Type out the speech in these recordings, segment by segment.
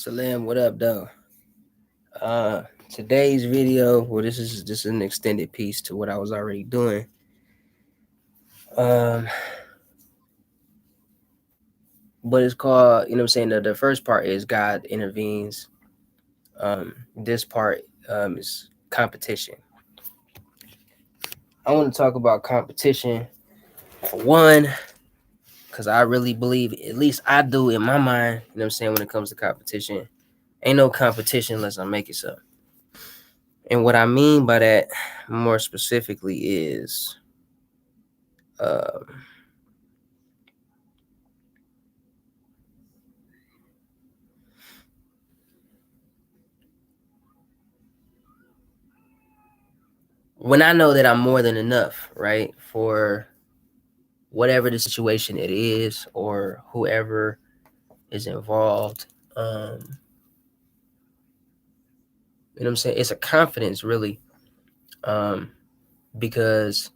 Salam, what up, though? Today's video, well, this is just an extended piece to what I was already doing. Um, but it's called, you know what I'm saying? The first part is God intervenes. This part is competition. I want to talk about competition for one, because I really believe, at least I do in my mind, you know what I'm saying, when it comes to competition, ain't no competition unless I make it so. And what I mean by that more specifically is um when I know that I'm more than enough, right, for whatever the situation it is or whoever is involved, you know what I'm saying? It's a confidence, really, because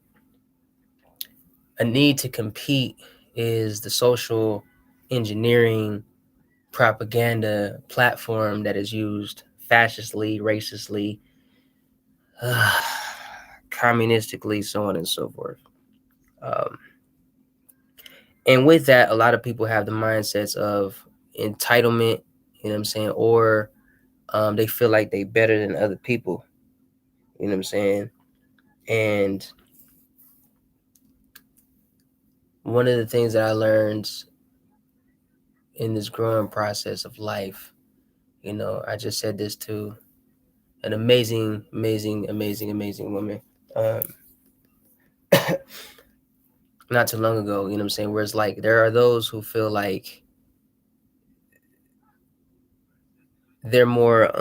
a need to compete is the social engineering propaganda platform that is used fascistly, racistly, communistically, so on and so forth. Um, And with that, a lot of people have the mindsets of entitlement, you know what I'm saying, or they feel like they better than other people, you know what I'm saying. And one of the things that I learned in this growing process of life, I just said this to an amazing woman, um, not too long ago, you know what I'm saying, where it's like there are those who feel like they're more,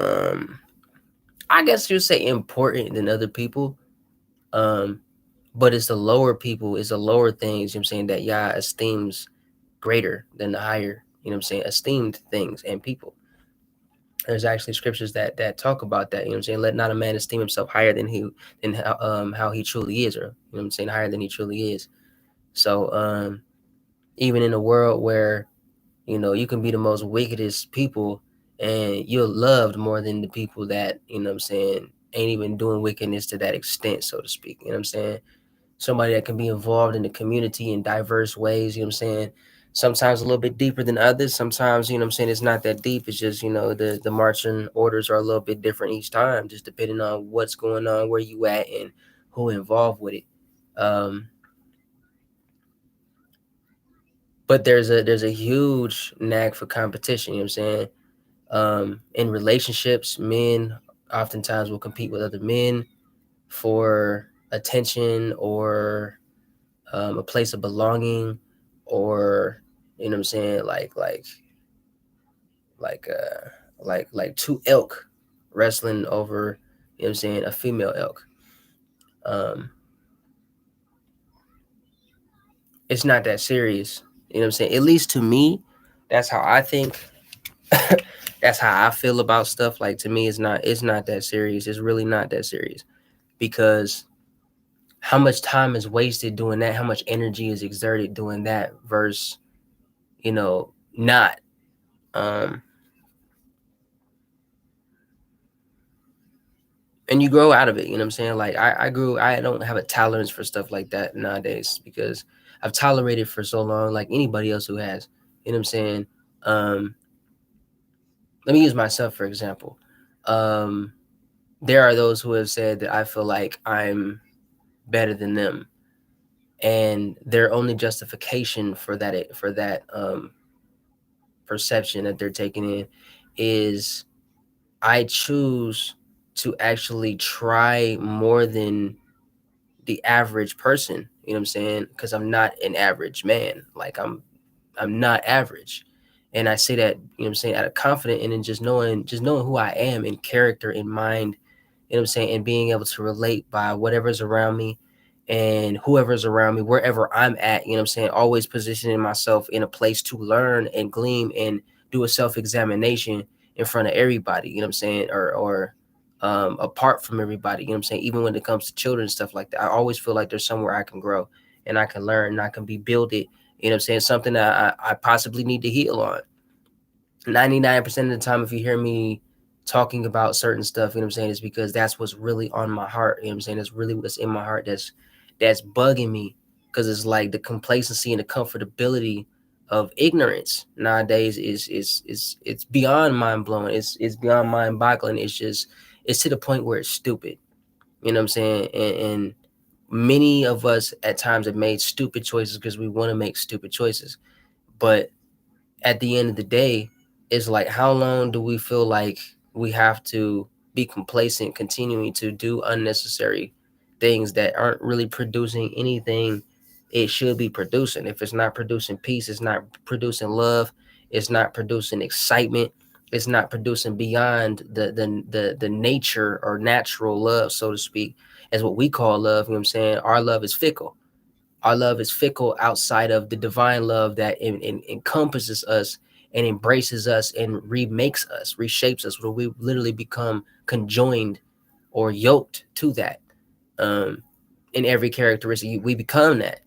I guess you'd say, important than other people. Um, but it's the lower people, it's the lower things, you know what I'm saying, that Yah esteems greater than the higher, you know what I'm saying, esteemed things and people. There's actually scriptures that talk about that, you know what I'm saying. Let not a man esteem himself higher than how he truly is, or you know what I'm saying, higher than he truly is. So even in a world where, you can be the most wickedest people and you're loved more than the people that, you know what I'm saying, ain't even doing wickedness to that extent, so to speak. You know what I'm saying? Somebody that can be involved in the community in diverse ways, you know what I'm saying? Sometimes a little bit deeper than others. Sometimes, you know what I'm saying, it's not that deep. It's just, the marching orders are a little bit different each time, just depending on what's going on, where you at, and who involved with it. Um, but there's a huge knack for competition, you know what I'm saying? In relationships, men oftentimes will compete with other men for attention or a place of belonging, or you know what I'm saying, like uh like two elk wrestling over, you know what I'm saying, a female elk. Um, it's not that serious, you know what I'm saying. At least to me, that's how I think. That's how I feel about stuff. Like, to me, it's not that serious. It's really not that serious, because how much time is wasted doing that? How much energy is exerted doing that versus, not. Um, and you grow out of it. You know what I'm saying? Like I don't have a tolerance for stuff like that nowadays, because I've tolerated for so long, like anybody else who has. You know what I'm saying? Um, Let me use myself for example. Um, there are those who have said that I feel like I'm better than them, and their only justification for that perception that they're taking in is I choose to actually try more than the average person, you know what I'm saying? Because I'm not an average man. Like I'm not average. And I say that, you know what I'm saying, out of confidence, and then just knowing who I am in character, in mind, you know what I'm saying, and being able to relate by whatever's around me and whoever's around me, wherever I'm at, you know what I'm saying, always positioning myself in a place to learn and glean and do a self-examination in front of everybody, you know what I'm saying, or apart from everybody, you know what I'm saying, even when it comes to children and stuff like that. I always feel like there's somewhere I can grow and I can learn and I can be builded, you know what I'm saying, something that I possibly need to heal on. 99% of the time, if you hear me talking about certain stuff, you know what I'm saying, it's because that's what's really on my heart. You know what I'm saying? That's really what's in my heart that's bugging me. Cause it's like the complacency and the comfortability of ignorance nowadays is it's beyond mind blowing. It's beyond mind boggling. It's just it's to the point where it's stupid. You know what I'm saying? And many of us at times have made stupid choices because we want to make stupid choices. But at the end of the day, it's like how long do we feel like we have to be complacent, continuing to do unnecessary things that aren't really producing anything it should be producing? If it's not producing peace, it's not producing love, it's not producing excitement, it's not producing beyond the nature or natural love, so to speak, as what we call love. You know what I'm saying? Our love is fickle. Our love is fickle outside of the divine love that encompasses us and embraces us and remakes us, reshapes us, where we literally become conjoined or yoked to that. Um, in every characteristic, we become that.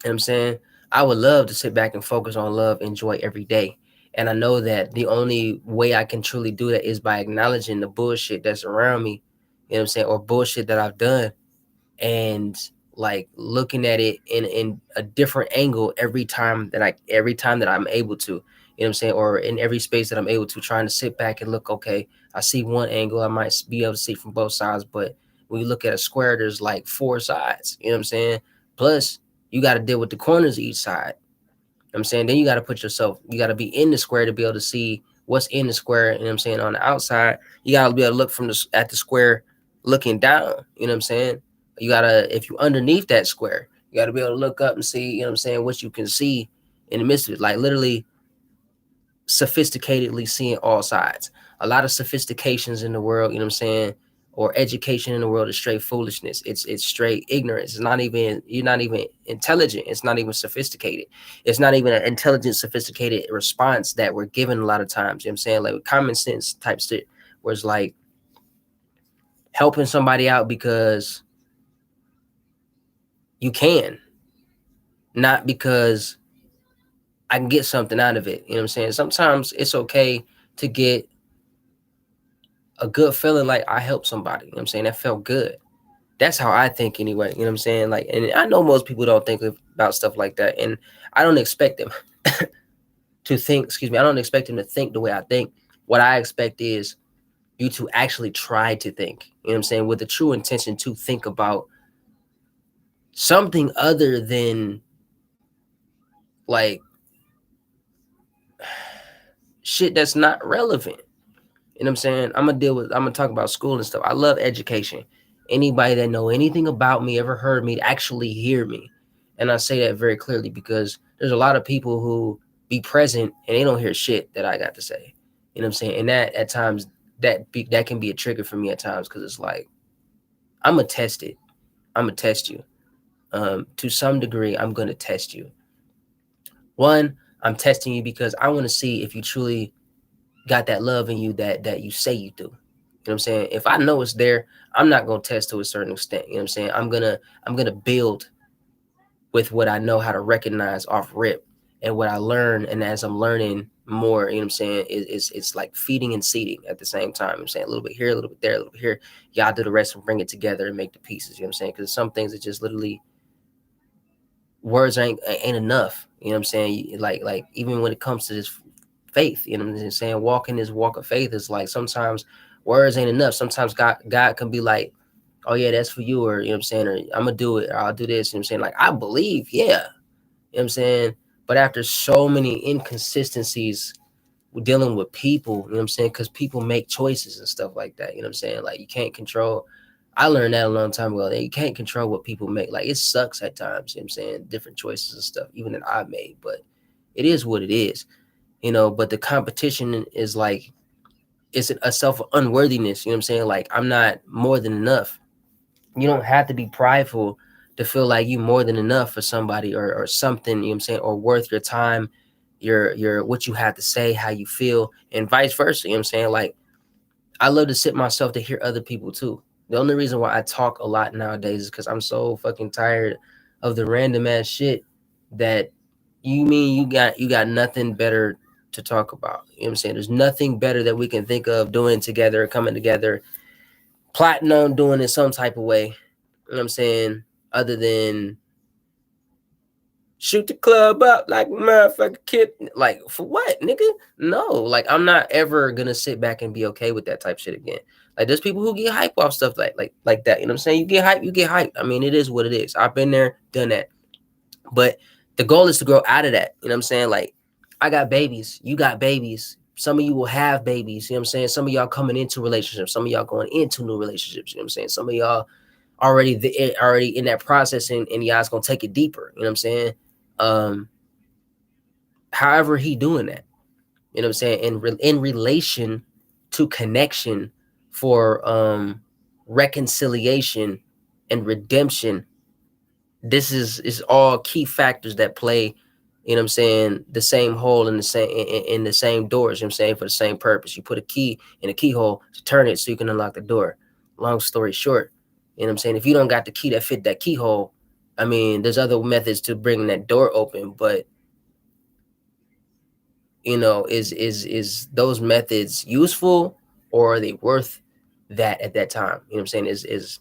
You know what I'm saying? I would love to sit back and focus on love, enjoy every day. And I know that the only way I can truly do that is by acknowledging the bullshit that's around me, you know what I'm saying, or bullshit that I've done, and like looking at it in a different angle every time that I'm able to, you know what I'm saying, or in every space that I'm able to, trying to sit back and look, okay, I see one angle, I might be able to see from both sides, but when you look at a square, there's like four sides, you know what I'm saying? Plus you got to deal with the corners of each side. I'm saying then you got to put yourself, you got to be in the square to be able to see what's in the square. You know what I'm saying? On the outside, you got to be able to look from the at the square, looking down. You know what I'm saying? You gotta, if you underneath that square, you got to be able to look up and see. You know what I'm saying? What you can see in the midst of it, like literally sophisticatedly seeing all sides. A lot of sophistications in the world, you know what I'm saying, or education in the world is straight foolishness. It's straight ignorance. It's not even, you're not even intelligent. It's not even sophisticated. It's not even an intelligent, sophisticated response that we're given a lot of times. You know what I'm saying? Like common sense type shit, where it's like helping somebody out because you can, not because I can get something out of it. You know what I'm saying? Sometimes it's okay to get a good feeling like I helped somebody. You know what I'm saying? That felt good. That's how I think anyway. You know what I'm saying? Like, and I know most people don't think about stuff like that. And I don't expect them to think, excuse me, I don't expect them to think the way I think. What I expect is you to actually try to think, you know what I'm saying, with the true intention to think about something other than like shit that's not relevant. You know what I'm saying? I'm gonna talk about school and stuff. I love education. Anybody that know anything about me, ever heard me, actually hear me. And I say that very clearly because there's a lot of people who be present and they don't hear shit that I got to say. You know what I'm saying? And that at times that can be a trigger for me at times, because it's like I'm gonna test it. I'm gonna test you. To some degree, I'm gonna test you. One, I'm testing you because I want to see if you truly got that love in you that you say you do. You know what I'm saying? If I know it's there, I'm not gonna test to a certain extent. You know what I'm saying? I'm gonna build with what I know how to recognize off rip, and what I learn, and as I'm learning more, you know what I'm saying, it's like feeding and seeding at the same time. You know what I'm saying? A little bit here, a little bit there, a little bit here. Y'all do the rest and bring it together and make the pieces. You know what I'm saying? Because some things are just literally words ain't enough. You know what I'm saying? Like even when it comes to this faith, you know what I'm saying? Walking this walk of faith is like sometimes words ain't enough. Sometimes God can be like, oh yeah, that's for you, or you know what I'm saying, or I'm gonna do it, or I'll do this. You know what I'm saying? Like I believe, yeah. You know what I'm saying? But after so many inconsistencies dealing with people, you know what I'm saying? Because people make choices and stuff like that. You know what I'm saying? Like you can't control. I learned that a long time ago. That you can't control what people make. Like it sucks at times. You know what I'm saying? Different choices and stuff, even that I made. But it is what it is. You know. But the competition is like it's a self unworthiness. You know what I'm saying? Like I'm not more than enough. You don't have to be prideful to feel like you more than enough for somebody, or something. You know what I'm saying? Or worth your time, your what you have to say, how you feel, and vice versa. You know what I'm saying? Like I love to sit myself to hear other people too. The only reason why I talk a lot nowadays is because I'm so fucking tired of the random ass shit that you mean you got nothing better. to talk about. You know what I'm saying? There's nothing better that we can think of doing together, coming together, plotting on doing it some type of way. You know what I'm saying? Other than shoot the club up like a motherfucker kid. Like, for what, nigga? No, like, I'm not ever gonna sit back and be okay with that type shit again. Like, there's people who get hype off stuff like that. You know what I'm saying? You get hype, you get hype. I mean, it is what it is. I've been there, done that. But the goal is to grow out of that. You know what I'm saying? Like, I got babies, you got babies. Some of you will have babies. You know what I'm saying? Some of y'all coming into relationships. Some of y'all going into new relationships. You know what I'm saying? Some of y'all already in that process, and y'all's gonna take it deeper. You know what I'm saying? Um, however he doing that, you know what I'm saying, in relation to connection for reconciliation and redemption. This is all key factors that play, you know what I'm saying, the same hole in the same doors, you know what I'm saying, for the same purpose. You put a key in a keyhole to turn it so you can unlock the door. Long story short, you know what I'm saying, if you don't got the key that fit that keyhole, I mean, there's other methods to bringing that door open, but you know, is those methods useful, or are they worth that at that time? You know what I'm saying? Is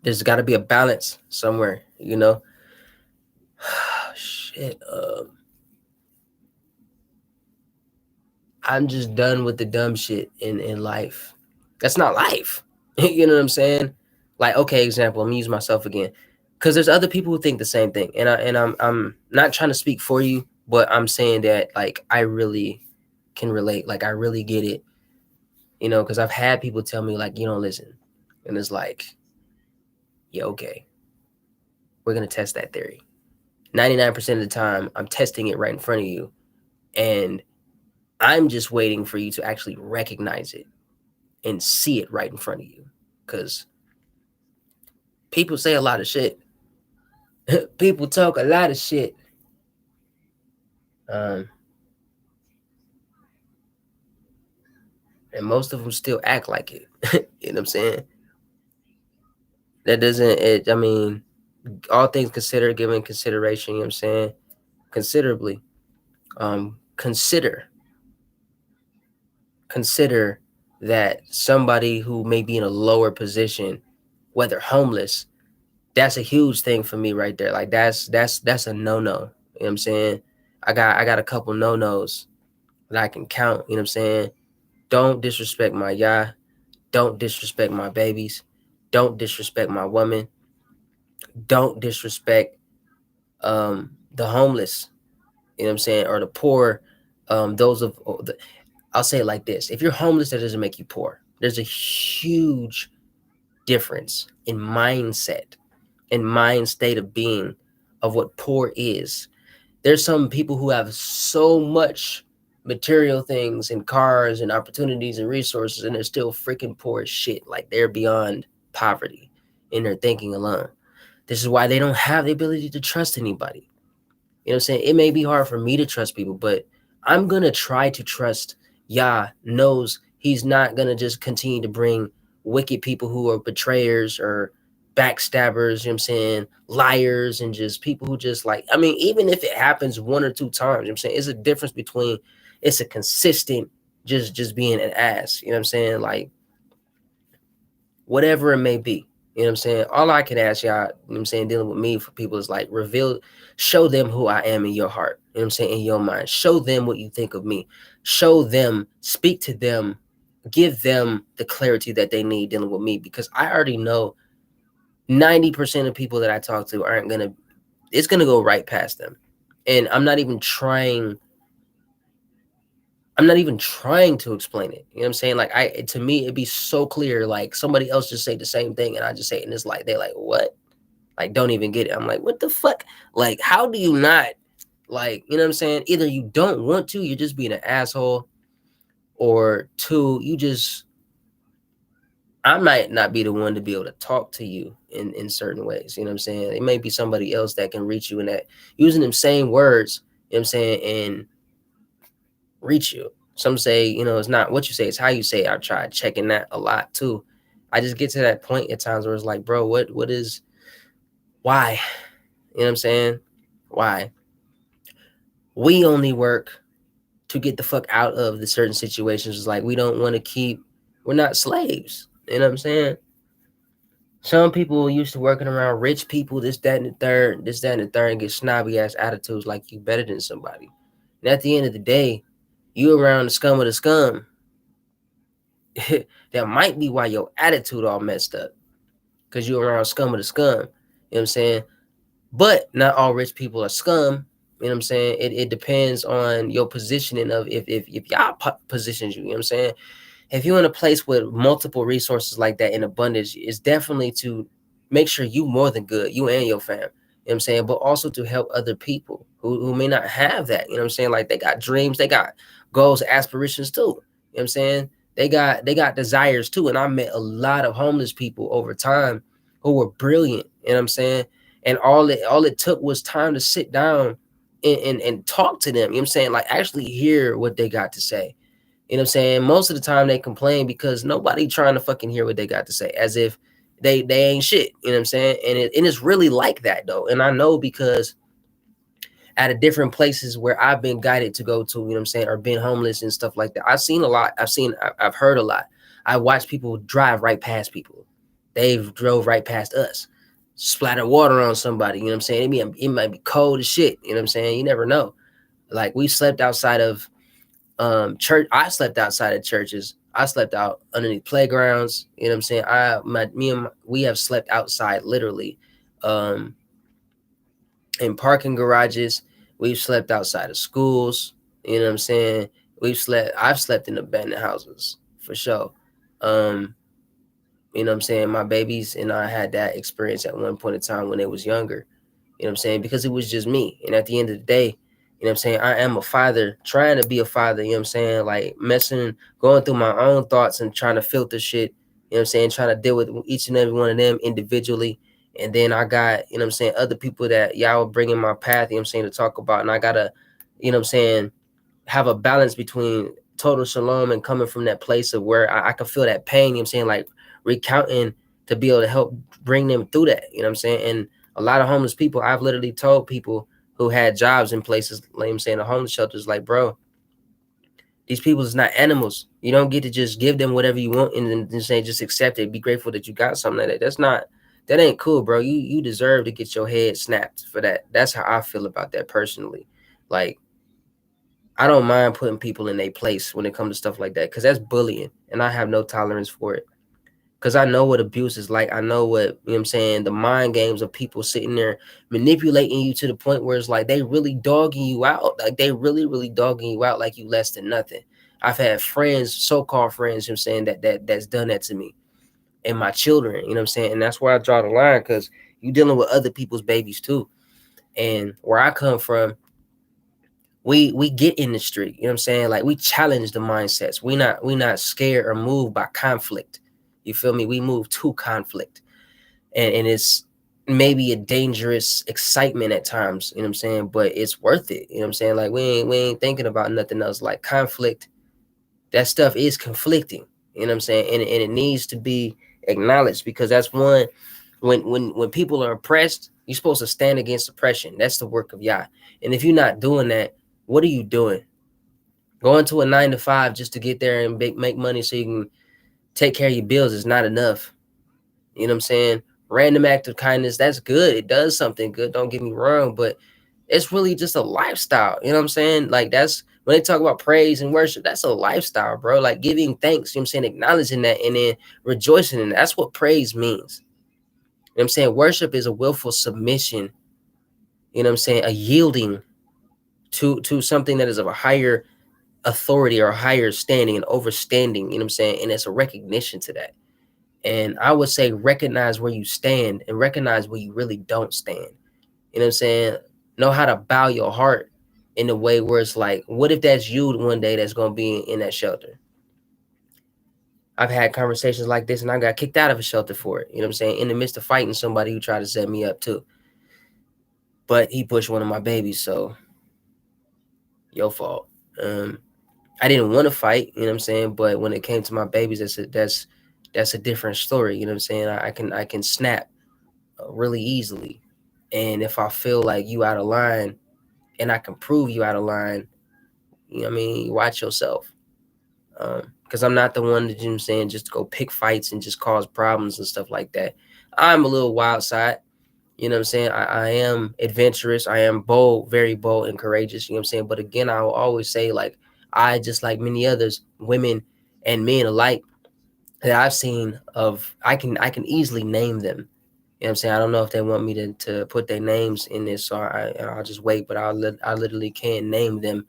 there's got to be a balance somewhere, you know? Shit. I'm just done with the dumb shit in life. That's not life. You know what I'm saying? Like, okay, example, I'm gonna use myself again. Because there's other people who think the same thing. And I'm not trying to speak for you, but I'm saying that, like, I really can relate. Like, I really get it. You know, because I've had people tell me, like, you don't listen. And it's like, yeah, okay, we're gonna test that theory. 99% of the time, I'm testing it right in front of you. And I'm just waiting for you to actually recognize it and see it right in front of you. Because people say a lot of shit. People talk a lot of shit. Um, and most of them still act like it. You know what I'm saying? That doesn't, I mean, all things considered, given consideration, you know what I'm saying? Considerably. Consider that somebody who may be in a lower position, whether homeless, that's a huge thing for me right there. Like, that's a no-no. You know what I'm saying? I got a couple no-nos that I can count, you know what I'm saying? Don't disrespect my yah. Don't disrespect my babies. Don't disrespect my woman. Don't disrespect the homeless, you know what I'm saying, or the poor. Those of I'll say it like this: if you're homeless, that doesn't make you poor. There's a huge difference in mindset, in mind state of being, of what poor is. There's some people who have so much material things and cars and opportunities and resources, and they're still freaking poor as shit. Like, they're beyond poverty in their thinking alone. This is why they don't have the ability to trust anybody. You know what I'm saying? It may be hard for me to trust people, but I'm going to try to trust Yah knows he's not going to just continue to bring wicked people who are betrayers or backstabbers, you know what I'm saying, liars, and just people who just, like, I mean, even if it happens one or two times, you know what I'm saying, it's a difference between it's a consistent just being an ass, you know what I'm saying, like, whatever it may be. You know what I'm saying? All I can ask y'all, you know what I'm saying, dealing with me for people is, like, show them who I am in your heart. You know what I'm saying? In your mind. Show them what you think of me. Show them, speak to them, give them the clarity that they need dealing with me, because I already know 90% of people that I talk to it's gonna go right past them. And I'm not even trying to explain it. You know what I'm saying? Like, to me, it'd be so clear. Like, somebody else just say the same thing, and I just say it, and it's like, they're like, what? Like, don't even get it. I'm like, what the fuck? Like, how do you not, like, you know what I'm saying? Either you don't want to, you're just being an asshole, or two, I might not be the one to be able to talk to you in certain ways. You know what I'm saying? It may be somebody else that can reach you in that, using them same words, you know what I'm saying, and reach you. Some say, you know, it's not what you say, it's how you say it. I've tried checking that a lot too. I just get to that point at times where it's like, bro, why? You know what I'm saying? Why? We only work to get the fuck out of the certain situations. It's like we don't want to keep. We're not slaves. You know what I'm saying? Some people used to working around rich people, this, that, and the third, this, that, and the third, and get snobby ass attitudes like you better than somebody. And at the end of the day, you around the scum of the scum. That might be why your attitude all messed up. Cause you around scum of the scum. You know what I'm saying? But not all rich people are scum. You know what I'm saying? It depends on your positioning of if y'all positions you. You know what I'm saying? If you're in a place with multiple resources like that in abundance, it's definitely to make sure you more than good, you and your fam. You know what I'm saying? But also to help other people who may not have that. You know what I'm saying? Like they got dreams, they got goals, aspirations too. You know what I'm saying? They got desires too. And I met a lot of homeless people over time who were brilliant. You know what I'm saying? And all it took was time to sit down and talk to them. You know what I'm saying? Like actually hear what they got to say. You know what I'm saying? Most of the time they complain because nobody trying to fucking hear what they got to say, as if they ain't shit. You know what I'm saying? And it's really like that though. And I know because at a different places where I've been guided to go to, you know what I'm saying, or been homeless and stuff like that. I've seen a lot. I've heard a lot. I watched people drive right past people. They've drove right past us, splatter water on somebody. You know what I'm saying? It might be cold as shit. You know what I'm saying? You never know. Like we slept outside of church. I slept outside of churches. I slept out underneath playgrounds. You know what I'm saying? We have slept outside literally, um, in parking garages. We've slept outside of schools. You know what I'm saying? I've slept in abandoned houses for sure. Um, you know what I'm saying? My babies and I had that experience at one point in time when they was younger. You know what I'm saying? Because it was just me. And at the end of the day, you know what I'm saying? I am a father, trying to be a father, you know what I'm saying? Like going through my own thoughts and trying to filter shit, you know what I'm saying? Trying to deal with each and every one of them individually. And then I got, you know what I'm saying, other people that y'all bring in my path, you know what I'm saying, to talk about. And I got to, you know what I'm saying, have a balance between total shalom and coming from that place of where I can feel that pain, you know what I'm saying? Like recounting to be able to help bring them through that, you know what I'm saying? And a lot of homeless people, I've literally told people who had jobs in places, like I'm saying, the homeless shelters, like, bro, these people is not animals. You don't get to just give them whatever you want and then say just accept it. Be grateful that you got something like that. That ain't cool, bro. You deserve to get your head snapped for that. That's how I feel about that personally. Like I don't mind putting people in their place when it comes to stuff like that because that's bullying, and I have no tolerance for it. Because I know what abuse is like. I know what, you know what I'm saying, the mind games of people sitting there manipulating you to the point where it's like they really dogging you out. Like they really, really dogging you out like you less than nothing. I've had friends, so-called friends, you know what I'm saying, that's done that to me and my children, you know what I'm saying? And that's where I draw the line because you dealing with other people's babies too. And where I come from, we get in the street, you know what I'm saying? Like we challenge the mindsets. We not scared or moved by conflict. You feel me? We move to conflict. And it's maybe a dangerous excitement at times, you know what I'm saying? But it's worth it. You know what I'm saying? Like we ain't thinking about nothing else. Like conflict, that stuff is conflicting. You know what I'm saying? And it needs to be acknowledged because that's one when people are oppressed, you're supposed to stand against oppression. That's the work of Yah. And if you're not doing that, what are you doing? Going to a 9 to 5 just to get there and make money so you can take care of your bills is not enough. You know what I'm saying? Random act of kindness, that's good. It does something good. Don't get me wrong, but it's really just a lifestyle. You know what I'm saying? Like that's when they talk about praise and worship, that's a lifestyle, bro. Like giving thanks, you know what I'm saying? Acknowledging that and then rejoicing in that. That's what praise means. You know what I'm saying? Worship is a willful submission, you know what I'm saying? A yielding to something that is of a higher authority or a higher standing and overstanding, you know what I'm saying? And it's a recognition to that. And I would say recognize where you stand and recognize where you really don't stand. You know what I'm saying? Know how to bow your heart in a way where it's like, what if that's you one day that's gonna be in that shelter? I've had conversations like this and I got kicked out of a shelter for it. You know what I'm saying? In the midst of fighting somebody who tried to set me up too. But he pushed one of my babies, so your fault. Um, I didn't want to fight, you know what I'm saying? But when it came to my babies, that's a different story. You know what I'm saying? I can snap really easily. And if I feel like you out of line, and I can prove you out of line, you know what I mean, watch yourself. Because I'm not the one that, you know what I'm saying, just to go pick fights and just cause problems and stuff like that. I'm a little wild side. You know what I'm saying? I am adventurous. I am bold, very bold and courageous. You know what I'm saying? But again, I will always say, like, I, just like many others, women and men alike, that I've seen of, I can easily name them. You know what I'm saying? I don't know if they want me to put their names in this, so I'll just wait. But I literally can name them.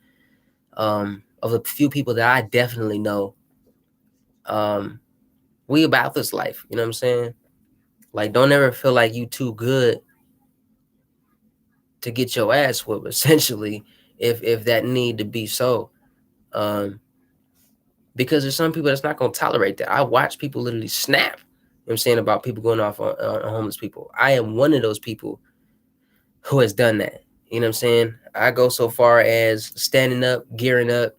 Of a few people that I definitely know. Um, we about this life. You know what I'm saying? Like, don't ever feel like you too good to get your ass whooped. Essentially, if that need to be so. Um, because there's some people that's not gonna tolerate that. I watch people literally snap. You know what I'm saying, about people going off on homeless people. I am one of those people who has done that. You know what I'm saying? I go so far as standing up, gearing up,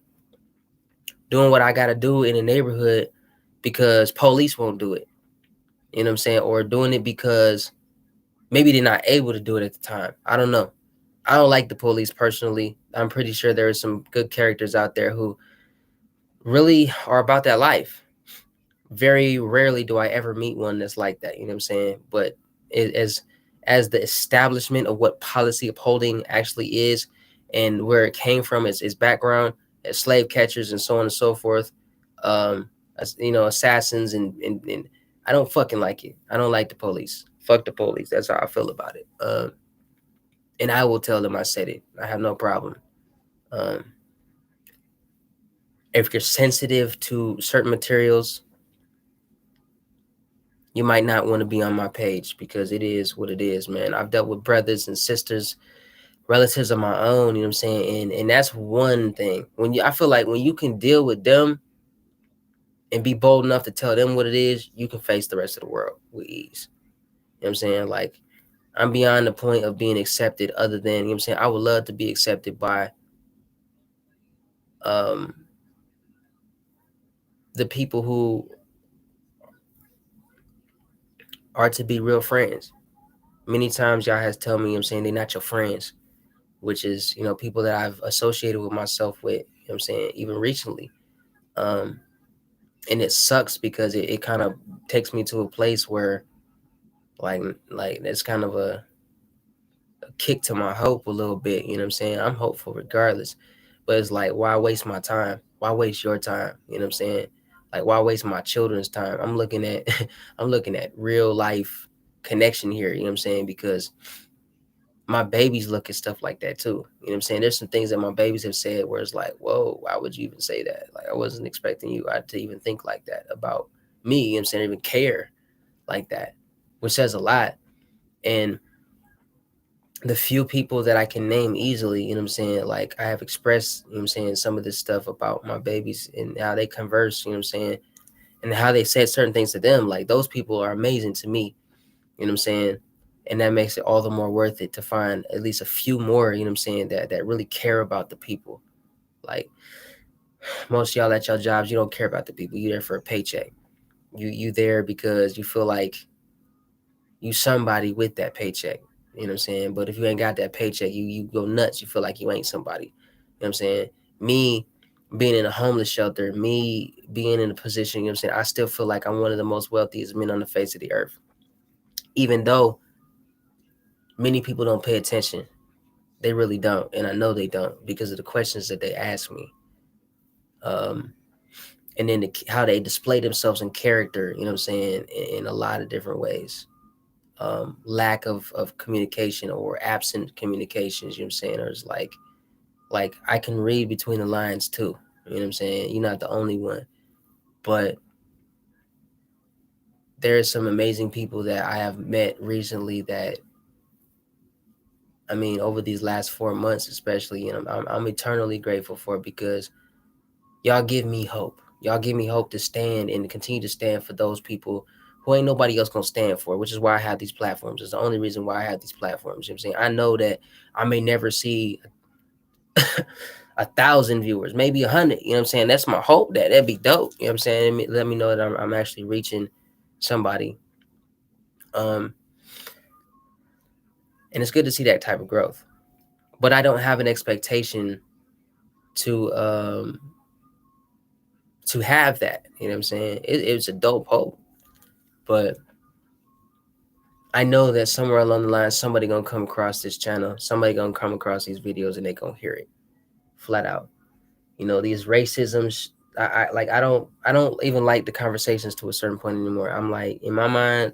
doing what I gotta do in the neighborhood because police won't do it. You know what I'm saying? Or doing it because maybe they're not able to do it at the time. I don't know. I don't like the police personally. I'm pretty sure there are some good characters out there who really are about that life. Very rarely do I ever meet one that's like that. You know what I'm saying? But it, as the establishment of what policy upholding actually is, and where it came from, its background, as slave catchers and so on and so forth, as, assassins and I don't fucking like it. I don't like the police. Fuck the police. That's how I feel about it. And I will tell them I said it. I have no problem. Um, if you're sensitive to certain materials, you might not want to be on my page because it is what it is, man. I've dealt with brothers and sisters, relatives of my own, you know what I'm saying? And that's one thing. I feel like when you can deal with them and be bold enough to tell them what it is, you can face the rest of the world with ease. You know what I'm saying? Like, I'm beyond the point of being accepted other than, you know what I'm saying, I would love to be accepted by um the people who are to be real friends. Many times y'all has tell me, you know what I'm saying, they're not your friends, which is, people that I've associated with myself with, you know what I'm saying, even recently. Um, and it sucks because it kind of takes me to a place where like like it's kind of a kick to my hope a little bit, you know what I'm saying? I'm hopeful regardless. But it's like, why waste my time? Why waste your time? You know what I'm saying? Like, why waste my children's time? I'm looking at I'm looking at real life connection here, you know what I'm saying? Because my babies look at stuff like that too. You know what I'm saying? There's some things that my babies have said where it's like, whoa, why would you even say that? Like, I wasn't expecting you to even think like that about me, you know what I'm saying? Even care like that, which says a lot. And the few people that I can name easily, you know what I'm saying? Like, I have expressed, you know what I'm saying, some of this stuff about my babies and how they converse, you know what I'm saying? And how they said certain things to them. Like, those people are amazing to me, you know what I'm saying? And that makes it all the more worth it to find at least a few more, you know what I'm saying, that really care about the people. Like, most of y'all at your jobs, you don't care about the people. You there for a paycheck. You there because you feel like you somebody with that paycheck. You know what I'm saying? But if you ain't got that paycheck, you go nuts. You feel like you ain't somebody. You know what I'm saying? Me being in a homeless shelter, me being in a position, you know what I'm saying, I still feel like I'm one of the most wealthiest men on the face of the earth. Even though many people don't pay attention. They really don't. And I know they don't because of the questions that they ask me. Um, and then how they display themselves in character, you know what I'm saying, in a lot of different ways. Lack of communication or absent communications, you know what I'm saying? Or it's like I can read between the lines too. You know what I'm saying? You're not the only one. But there's some amazing people that I have met recently that, I mean, over these last 4 months, especially, I'm eternally grateful for, because y'all give me hope. Y'all give me hope to stand and to continue to stand for those people who ain't nobody else gonna stand for, which is why I have these platforms. It's the only reason why I have these platforms. You know what I'm saying? I know that I may never see 1,000 viewers, maybe 100. You know what I'm saying? That's my hope. That'd be dope. You know what I'm saying? Let me know that I'm actually reaching somebody. Um, and it's good to see that type of growth. but I don't have an expectation to have that. You know what I'm saying? It's a dope hope, but I know that somewhere along the line, somebody gonna come across this channel, somebody gonna come across these videos, and they gonna hear it flat out. You know, these racisms. I don't even like the conversations to a certain point anymore. I'm like, in my mind,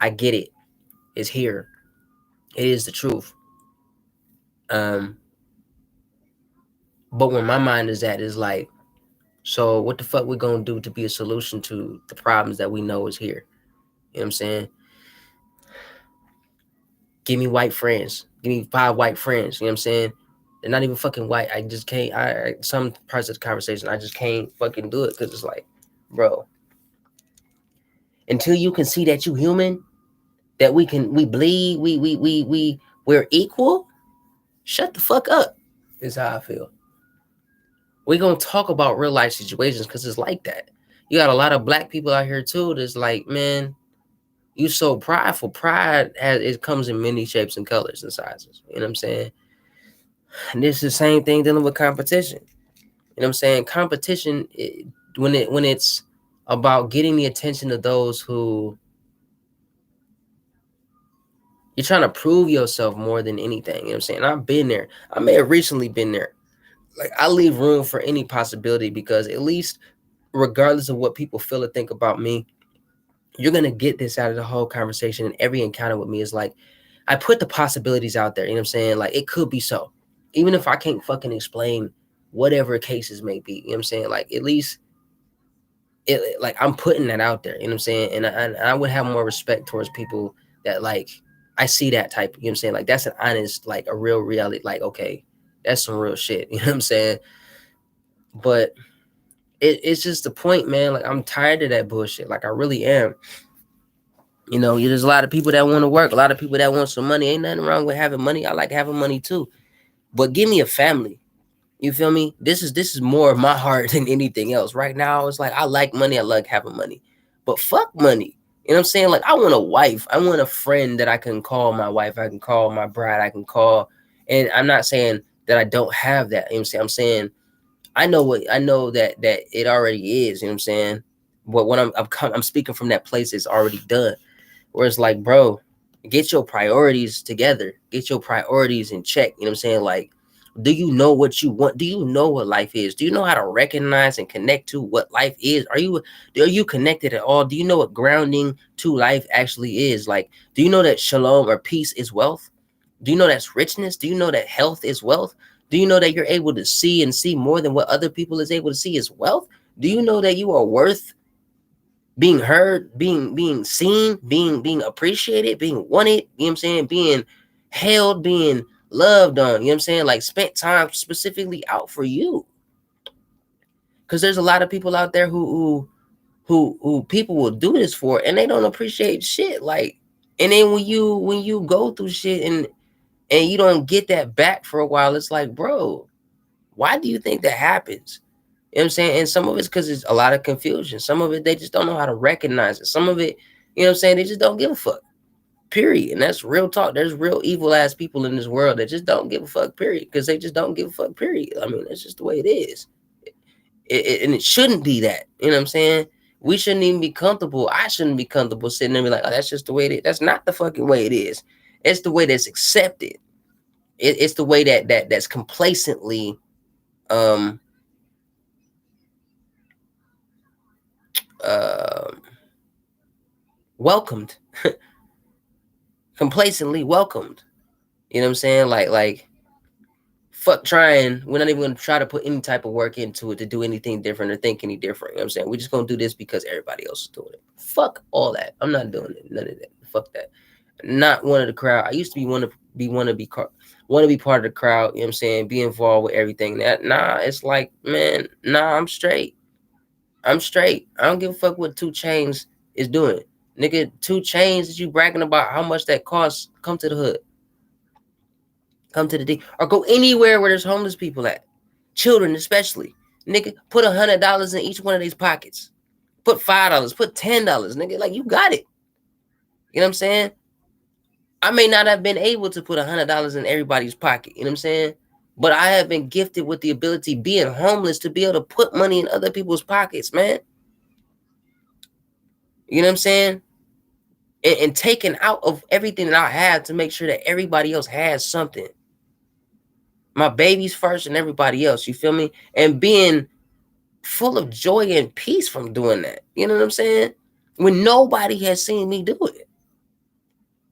I get it. It's here. It is the truth. Um, but where my mind is at is like, so what the fuck we gonna do to be a solution to the problems that we know is here? You know what I'm saying? Give me white friends. Give me 5 white friends. You know what I'm saying? They're not even fucking white. I just can't. Some parts of the conversation, I just can't fucking do it because it's like, bro, until you can see that you human, that we bleed, we're equal. Shut the fuck up. Is how I feel. We're gonna talk about real life situations because it's like that. You got a lot of black people out here too. That's like, man, you so prideful. Pride it comes in many shapes and colors and sizes. You know what I'm saying? And this is the same thing dealing with competition. You know what I'm saying? Competition, when it's about getting the attention of those who you're trying to prove yourself more than anything. You know what I'm saying? I've been there. I may have recently been there. Like, I leave room for any possibility because at least regardless of what people feel or think about me, you're gonna get this out of the whole conversation. And every encounter with me is like, I put the possibilities out there. You know what I'm saying? Like, it could be so, even if I can't fucking explain whatever cases may be. You know what I'm saying? Like, at least like I'm putting that out there. You know what I'm saying? And I would have more respect towards people that like I see that type. You know what I'm saying? Like, that's an honest, like a real reality. Like, okay, that's some real shit. You know what I'm saying? But it's just the point, man. Like, I'm tired of that bullshit. Like, I really am. You know, there's a lot of people that want to work, a lot of people that want some money. Ain't nothing wrong with having money. I like having money too. But give me a family. You feel me? This is more of my heart than anything else. Right now, it's like I like money. I like having money. But fuck money. You know what I'm saying? Like, I want a wife. I want a friend that I can call my wife. I can call my bride. I can call. And I'm not saying that I don't have that. You know what I'm saying? I'm saying I know that it already is. You know what I'm saying? But when I'm speaking from that place, it's already done. Where it's like, bro, get your priorities together. Get your priorities in check. You know what I'm saying? Like, do you know what you want? Do you know what life is? Do you know how to recognize and connect to what life is? Are you connected at all? Do you know what grounding to life actually is? Like, do you know that shalom or peace is wealth? Do you know that's richness? Do you know that health is wealth? Do you know that you're able to see and see more than what other people is able to see is wealth? Do you know that you are worth being heard, being seen, being appreciated, being wanted, you know what I'm saying, being held, being loved on, you know what I'm saying, like spent time specifically out for you. Because there's a lot of people out there who people will do this for and they don't appreciate shit. Like, and then when you go through shit and you don't get that back for a while, it's like, bro, why do you think that happens? You know what I'm saying? And some of it's because it's a lot of confusion. Some of it, they just don't know how to recognize it. Some of it, you know what I'm saying? They just don't give a fuck. Period. And that's real talk. There's real evil ass people in this world that just don't give a fuck, period. Because they just don't give a fuck, period. I mean, that's just the way it is. And it shouldn't be that. You know what I'm saying? We shouldn't even be comfortable. I shouldn't be comfortable sitting there and be like, oh, that's just the way it is. That's not the fucking way it is. It's the way that's accepted. It's the way that's complacently um uh welcomed, complacently welcomed. You know what I'm saying? Like fuck trying. We're not even gonna try to put any type of work into it to do anything different or think any different. You know what I'm saying? We're just gonna do this because everybody else is doing it. Fuck all that. I'm not doing it. None of that. Fuck that. Not one of the crowd. I used to be want to be part of the crowd. You know what I'm saying? Be involved with everything. That nah. It's like, man, nah. I'm straight. I'm straight. I don't give a fuck what 2 Chainz is doing. Nigga, 2 Chainz that you bragging about how much that costs, come to the hood. Come to the D. Or go anywhere where there's homeless people at. Children especially. Nigga, put $100 in each one of these pockets. Put $5, put $10, nigga. Like, you got it. You know what I'm saying? I may not have been able to put $100 in everybody's pocket, you know what I'm saying? But I have been gifted with the ability, being homeless, to be able to put money in other people's pockets, man. You know what I'm saying? And taking out of everything that I have to make sure that everybody else has something. My babies first and everybody else, you feel me? And being full of joy and peace from doing that. You know what I'm saying? When nobody has seen me do it.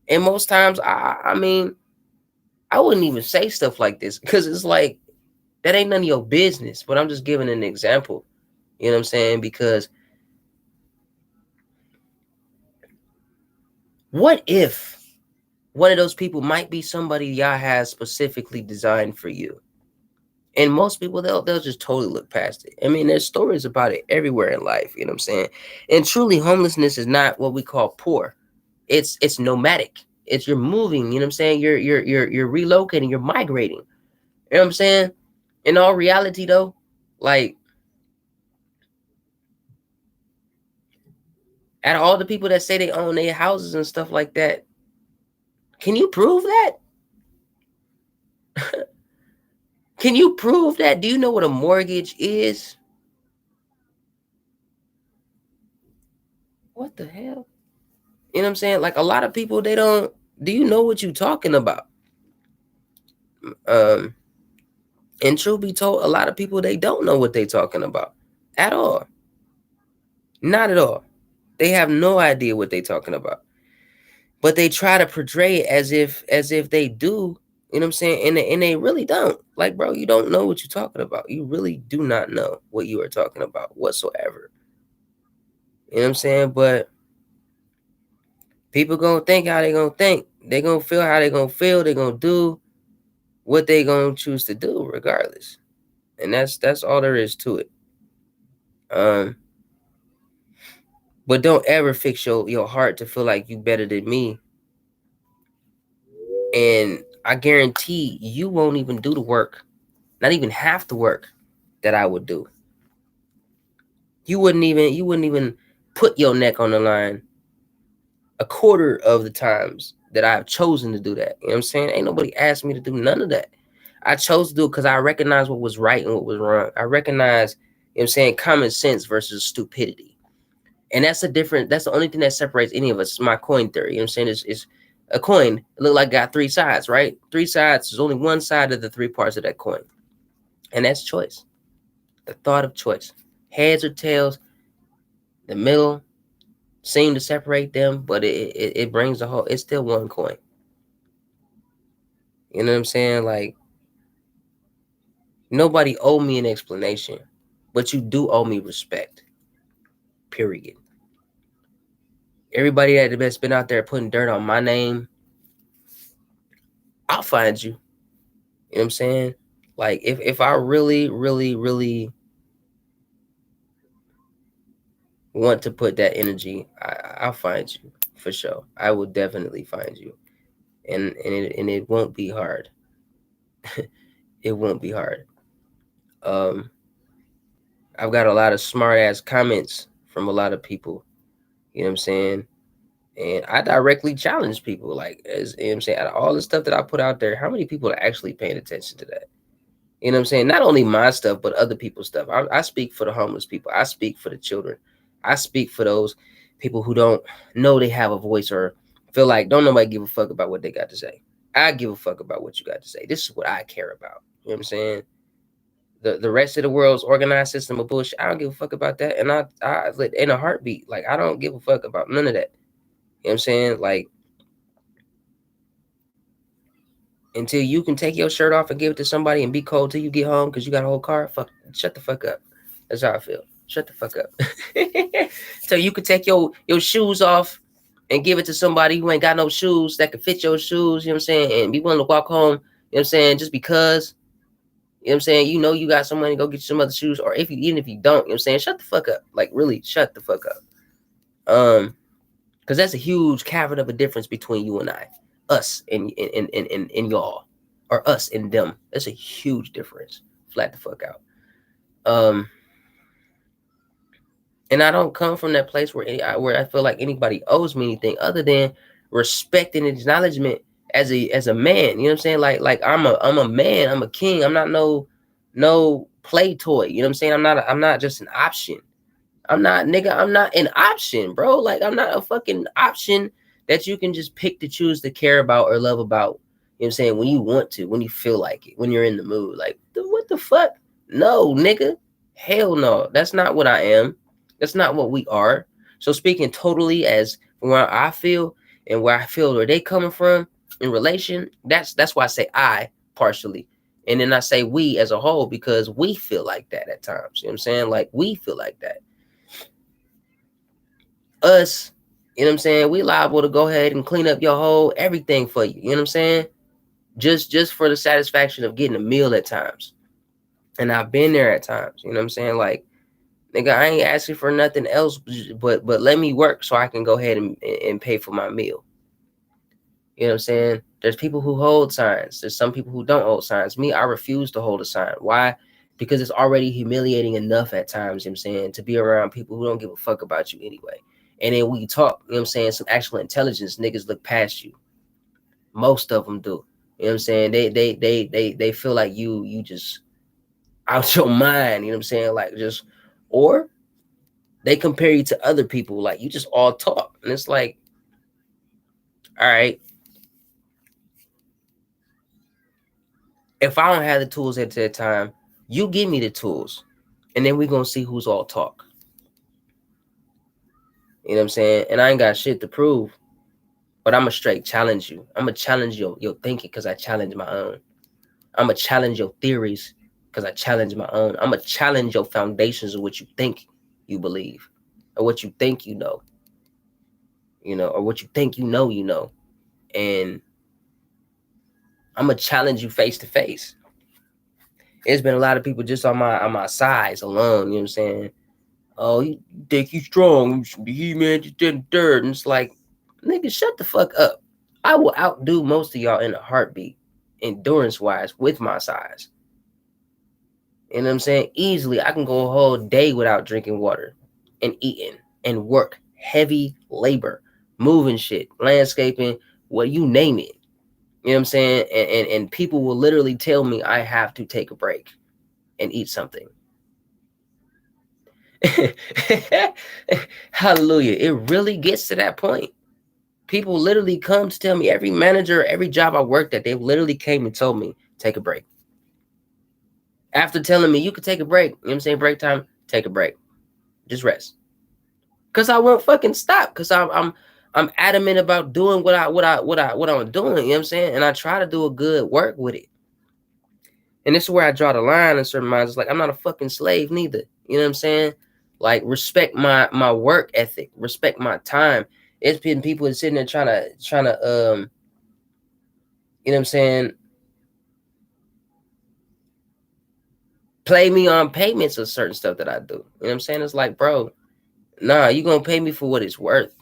And most times, I mean, I wouldn't even say stuff like this because it's like, that ain't none of your business. But I'm just giving an example. You know what I'm saying? Because what if one of those people might be somebody y'all has specifically designed for you? And most people, they'll just totally look past it. I mean, there's stories about it everywhere in life. You know what I'm saying? And truly, homelessness is not what we call poor. It's nomadic. It's you're moving. You know what I'm saying? You're relocating. You're migrating. You know what I'm saying? In all reality, though, like, out of all the people that say they own their houses and stuff like that, can you prove that? Can you prove that? Do you know what a mortgage is? What the hell? You know what I'm saying? Like, a lot of people, they don't. Do you know what you're talking about? Um, and truth be told, a lot of people, they don't know what they're talking about at all. Not at all. They have no idea what they're talking about. But they try to portray it as if they do. You know what I'm saying? And they really don't. Like, bro, you don't know what you're talking about. You really do not know what you are talking about whatsoever. You know what I'm saying? But people gonna think how they gonna think. They gonna feel how they gonna feel. They gonna do what they gonna choose to do, regardless. And that's all there is to it. Um, but don't ever fix your heart to feel like you better than me. And I guarantee you won't even do the work, not even half the work that I would do. You wouldn't even put your neck on the line a quarter of the times that I've chosen to do that. You know what I'm saying? Ain't nobody asked me to do none of that. I chose to do it because I recognize what was right and what was wrong. I recognize, you know what I'm saying, common sense versus stupidity. And that's the only thing that separates any of us. It's my coin theory. You know what I'm saying? It's a coin. It look like got three sides, right? Three sides. There's only one side of the three parts of that coin. And that's choice. The thought of choice. Heads or tails, the middle seem to separate them, but it brings the whole, it's still one coin. You know what I'm saying? Like, nobody owe me an explanation, but you do owe me respect. Period. Everybody that's been out there putting dirt on my name, I'll find you. You know what I'm saying? Like, if I really, really, really want to put that energy, I'll find you for sure. I will definitely find you, and it won't be hard. It won't be hard. Um, I've got a lot of smart ass comments from a lot of people. You know what I'm saying? And I directly challenge people, like, as you know what I'm saying, out of all the stuff that I put out there, how many people are actually paying attention to that? You know what I'm saying? Not only my stuff, but other people's stuff. I speak for the homeless people. I speak for the children. I speak for those people who don't know they have a voice or feel like don't nobody give a fuck about what they got to say. I give a fuck about what you got to say. This is what I care about. You know what I'm saying? The rest of the world's organized system of bullshit, I don't give a fuck about that. And I like, in a heartbeat, like, I don't give a fuck about none of that. You know what I'm saying? Like, until you can take your shirt off and give it to somebody and be cold till you get home because you got a whole car, fuck, shut the fuck up. That's how I feel. Shut the fuck up. So you can take your shoes off and give it to somebody who ain't got no shoes that can fit your shoes, you know what I'm saying, and be willing to walk home, you know what I'm saying, just because, you know what I'm saying, you know you got some money, go get you some other shoes, or even if you don't, you know what I'm saying, shut the fuck up. Like, really, shut the fuck up. Because that's a huge cavern of a difference between you and I. Us and y'all. Or us and them. That's a huge difference. Flat the fuck out. And I don't come from that place where I feel like anybody owes me anything other than respect and acknowledgement as a man. You know what I'm saying? Like I'm a man. I'm a king. I'm not no play toy. You know what I'm saying? I'm not just an option. I'm not, nigga, I'm not an option, bro. Like, I'm not a fucking option that you can just pick to choose to care about or love about. You know what I'm saying? When you want to, when you feel like it, when you're in the mood. Like, what the fuck? No, nigga. Hell no. That's not what I am. That's not what we are. So speaking totally as from where I feel and where I feel where they coming from in relation, that's why I say I partially. And then I say we as a whole because we feel like that at times. You know what I'm saying? Like we feel like that. Us, you know what I'm saying? We liable to go ahead and clean up your whole everything for you. You know what I'm saying? Just for the satisfaction of getting a meal at times. And I've been there at times. You know what I'm saying? Like, nigga, I ain't asking for nothing else, but let me work so I can go ahead and pay for my meal. You know what I'm saying? There's people who hold signs. There's some people who don't hold signs. Me, I refuse to hold a sign. Why? Because it's already humiliating enough at times, you know what I'm saying, to be around people who don't give a fuck about you anyway. And then when you talk, you know what I'm saying, some actual intelligence, niggas look past you. Most of them do. You know what I'm saying? They feel like you just out your mind, you know what I'm saying? Like just or they compare you to other people, like you just all talk. And it's like, all right, if I don't have the tools at that time, you give me the tools. And then we're gonna see who's all talk. You know what I'm saying? And I ain't got shit to prove, but I'ma straight challenge you. I'ma challenge your thinking because I challenge my own. I'ma challenge your theories because I challenge my own. I'ma challenge your foundations of what you think you believe, or what you think or what you think you know. And I'ma challenge you face to face. There's been a lot of people just on my sides alone, you know what I'm saying? Oh, you think you strong, you should be He-Man, you did third. And it's like, nigga, shut the fuck up. I will outdo most of y'all in a heartbeat, endurance wise, with my size. You know what I'm saying? Easily, I can go a whole day without drinking water and eating and work heavy labor, moving shit, landscaping, what you name it. You know what I'm saying? And people will literally tell me I have to take a break and eat something. Hallelujah. It really gets to that point. People literally come to tell me, every manager, every job I worked at, they literally came and told me, take a break. After telling me you could take a break, you know what I'm saying? Break time, take a break. Just rest. Cause I won't fucking stop. Cause I'm adamant about doing what I'm doing, you know what I'm saying? And I try to do a good work with it. And this is where I draw the line in certain minds. It's like I'm not a fucking slave neither. You know what I'm saying? Like respect my work ethic, respect my time. It's been people sitting there trying to you know what I'm saying, play me on payments of certain stuff that I do. You know what I'm saying? It's like, bro, nah, you gonna pay me for what it's worth.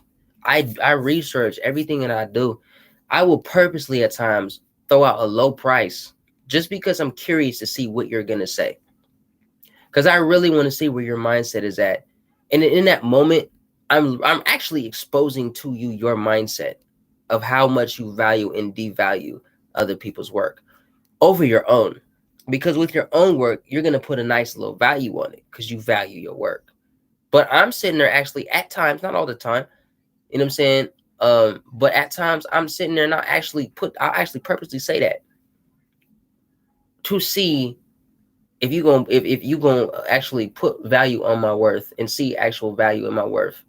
I research everything that I do. I will purposely at times throw out a low price just because I'm curious to see what you're gonna say. Because I really want to see where your mindset is at. And in that moment, I'm actually exposing to you your mindset of how much you value and devalue other people's work over your own. Because with your own work, you're gonna put a nice little value on it because you value your work. But I'm sitting there actually at times, not all the time, you know what I'm saying? But at times I'm sitting there and I'll actually purposely say that to see if you gonna actually put value on my worth and see actual value in my worth,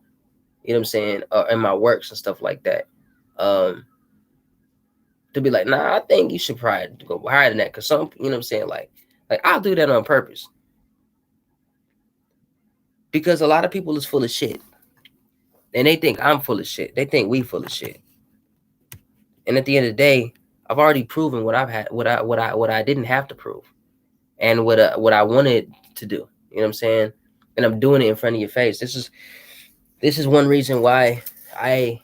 you know what I'm saying, in my works and stuff like that. To be like, nah, I think you should probably go higher than that, because some, you know what I'm saying, like I'll do that on purpose, because a lot of people is full of shit, and they think I'm full of shit. They think we full of shit, and at the end of the day, I've already proven what I've had, what I didn't have to prove, and what I wanted to do. You know what I'm saying? And I'm doing it in front of your face. This is one reason why I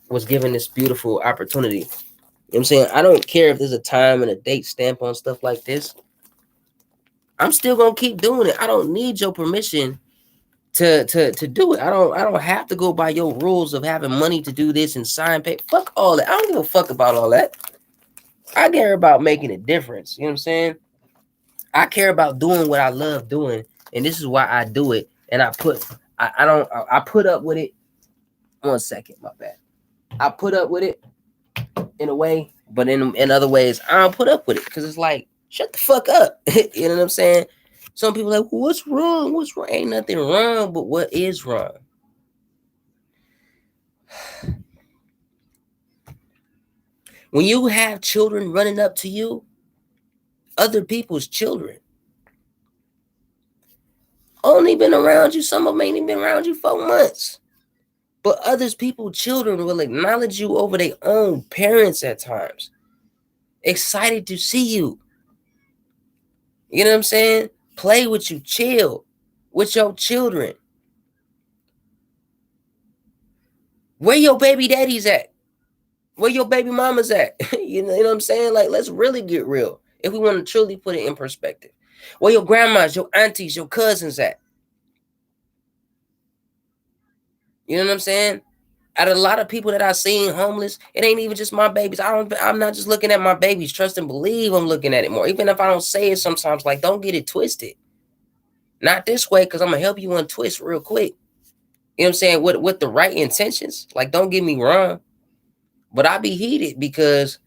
was given this beautiful opportunity. You know what I'm saying? I don't care if there's a time and a date stamp on stuff like this. I'm still gonna keep doing it. I don't need your permission to do it. I don't have to go by your rules of having money to do this and sign pay. Fuck all that. I don't give a fuck about all that. I care about making a difference. You know what I'm saying? I care about doing what I love doing, and this is why I do it. And I put up with it. 1 second, my bad. I put up with it in a way, but in other ways, I don't put up with it because it's like, shut the fuck up. You know what I'm saying? Some people are like, well, what's wrong? What's wrong? Ain't nothing wrong, but what is wrong? When you have children running up to you, other people's children, only been around you, some of them ain't even been around you 4 months. But others people's children will acknowledge you over their own parents at times. Excited to see you. You know what I'm saying? Play with you, chill with your children. Where your baby daddies at? Where your baby mamas at? You know what I'm saying? Like, let's really get real. If we want to truly put it in perspective. Where your grandmas, your aunties, your cousins at? You know what I'm saying? Out of a lot of people that I've seen homeless, it ain't even just my babies. I'm not just looking at my babies. Trust and believe I'm looking at it more. Even if I don't say it sometimes, like, don't get it twisted. Not this way, because I'm gonna help you untwist real quick. You know what I'm saying? With the right intentions. Like, don't get me wrong. But I be heated because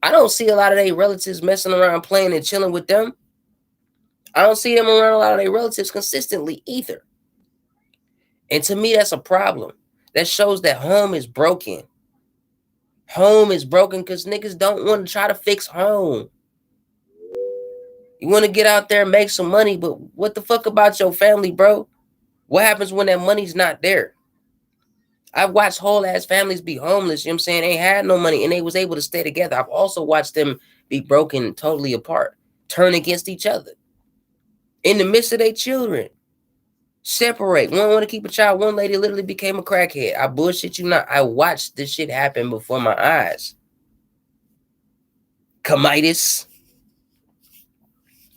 I don't see a lot of their relatives messing around, playing and chilling with them. I don't see them around a lot of their relatives consistently either. And to me, that's a problem. That shows that home is broken. Home is broken because niggas don't want to try to fix home. You want to get out there and make some money, but what the fuck about your family, bro? What happens when that money's not there? I've watched whole ass families be homeless, you know what I'm saying? They had no money and they was able to stay together. I've also watched them be broken totally apart, turn against each other. In the midst of their children. Separate. One want to keep a child. One lady literally became a crackhead. I bullshit you not. I watched this shit happen before my eyes. Comitis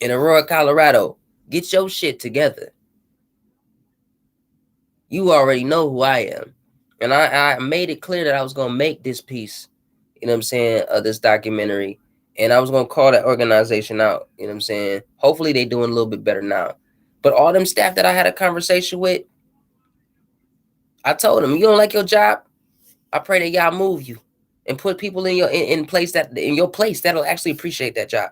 in Aurora, Colorado. Get your shit together. You already know who I am. And I made it clear that I was going to make this piece, you know what I'm saying, of this documentary. And I was going to call that organization out, you know what I'm saying. Hopefully they doing a little bit better now. But all them staff that I had a conversation with, I told them, you don't like your job? I pray that y'all move you and put people in your place that in your place that'll actually appreciate that job.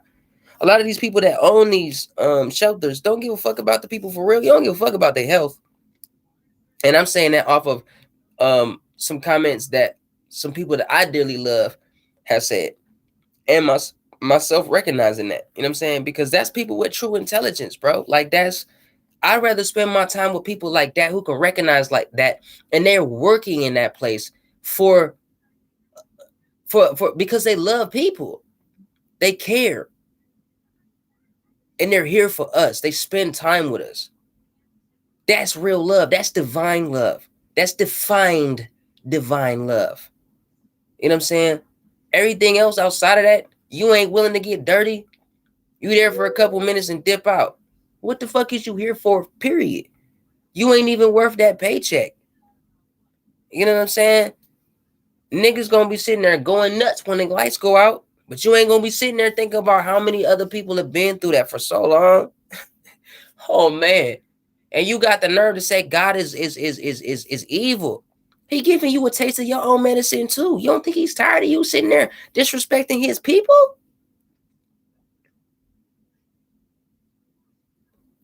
A lot of these people that own these shelters don't give a fuck about the people for real. You don't give a fuck about their health. And I'm saying that off of some comments that some people that I dearly love have said, and myself recognizing that. You know what I'm saying? Because that's people with true intelligence, bro. Like, I'd rather spend my time with people like that who can recognize like that, and they're working in that place for because they love people. They care. And they're here for us. They spend time with us. That's real love. That's divine love. That's defined divine love. You know what I'm saying? Everything else outside of that, you ain't willing to get dirty. You there for a couple minutes and dip out. What the fuck is you here for, period? You ain't even worth that paycheck. You know what I'm saying? Niggas gonna be sitting there going nuts when the lights go out, but you ain't gonna be sitting there thinking about how many other people have been through that for so long. Oh man. And you got the nerve to say God is evil. He giving you a taste of your own medicine too. You don't think he's tired of you sitting there disrespecting his people?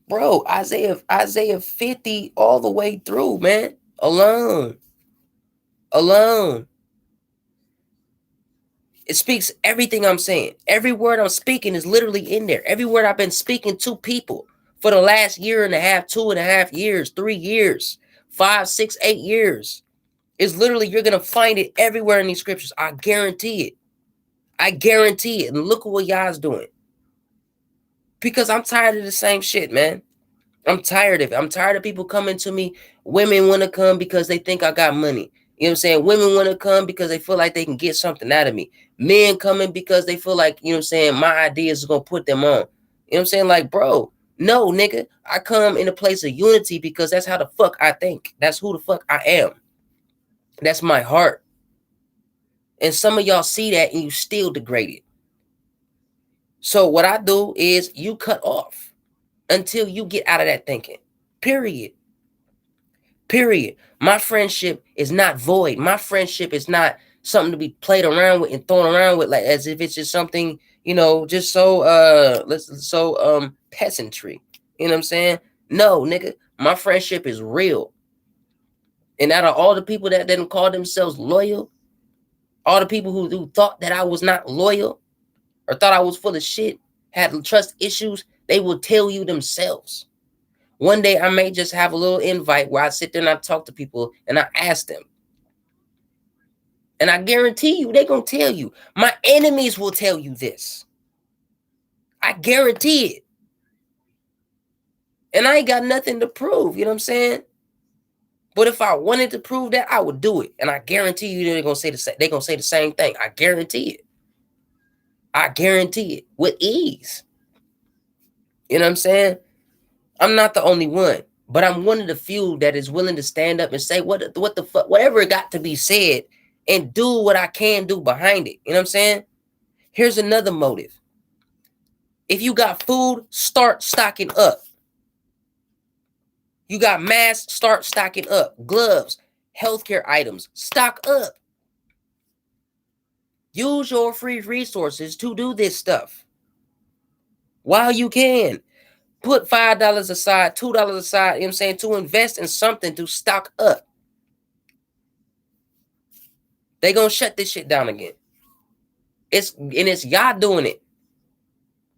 Bro, Isaiah 50 all the way through, man. Alone. It speaks everything I'm saying. Every word I'm speaking is literally in there. Every word I've been speaking to people for the last year and a half, 2.5 years, 3 years, 5, 6, 8 years. Is literally, you're going to find it everywhere in these scriptures. I guarantee it. I guarantee it. And look at what y'all's doing. Because I'm tired of the same shit, man. I'm tired of it. I'm tired of people coming to me. Women want to come because they think I got money. You know what I'm saying? Women want to come because they feel like they can get something out of me. Men coming because they feel like, you know what I'm saying, my ideas is going to put them on. You know what I'm saying? Like, bro, No, nigga, I come in a place of unity because that's how the fuck I think. That's who the fuck I am. That's my heart. And some of y'all see that and you still degrade it. So what I do is you cut off until you get out of that thinking. Period. Period. My friendship is not void. My friendship is not something to be played around with and thrown around with, like as if it's just something, just so peasantry. You know what I'm saying? No, nigga. My friendship is real. And out of all the people that didn't call themselves loyal, all the people who thought that I was not loyal or thought I was full of shit, had trust issues, they will tell you themselves. One day I may just have a little invite where I sit there and I talk to people and I ask them. And I guarantee you, they're going to tell you. My enemies will tell you this. I guarantee it. And I ain't got nothing to prove, you know what I'm saying? But if I wanted to prove that, I would do it. And I guarantee you they're going to say the same thing. I guarantee it. I guarantee it with ease. You know what I'm saying? I'm not the only one, but I'm one of the few that is willing to stand up and say what the fuck, whatever it got to be said, and do what I can do behind it. You know what I'm saying? Here's another motive. If you got food, start stocking up. You got masks, start stocking up. Gloves, healthcare items, stock up. Use your free resources to do this stuff while you can. Put $5 aside, $2 aside, you know what I'm saying, to invest in something to stock up. They gonna shut this shit down again. It's y'all doing it.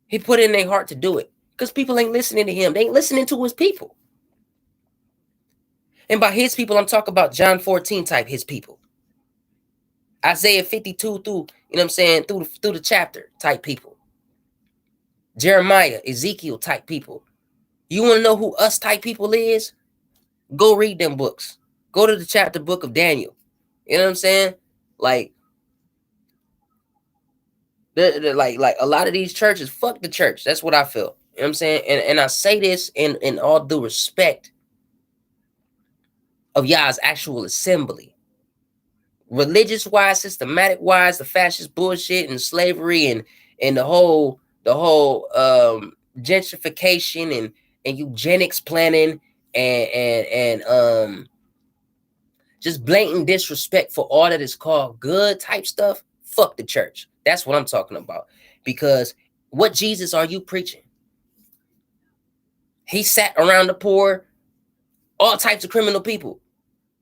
He put it in their heart to do it. Because people ain't listening to him. They ain't listening to his people. And by his people, I'm talking about John 14 type his people. Isaiah 52 through, you know what I'm saying, through the chapter type people. Jeremiah, Ezekiel type people. You want to know who us type people is? Go read them books. Go to the chapter book of Daniel. You know what I'm saying? Like a lot of these churches, fuck the church. That's what I feel. You know what I'm saying? And I say this in all due respect of y'all's actual assembly. Religious wise, systematic wise, the fascist bullshit and slavery and the whole gentrification and eugenics planning and just blatant disrespect for all that is called good type stuff. Fuck the church. That's what I'm talking about. Because what Jesus are you preaching? He sat around the poor, all types of criminal people.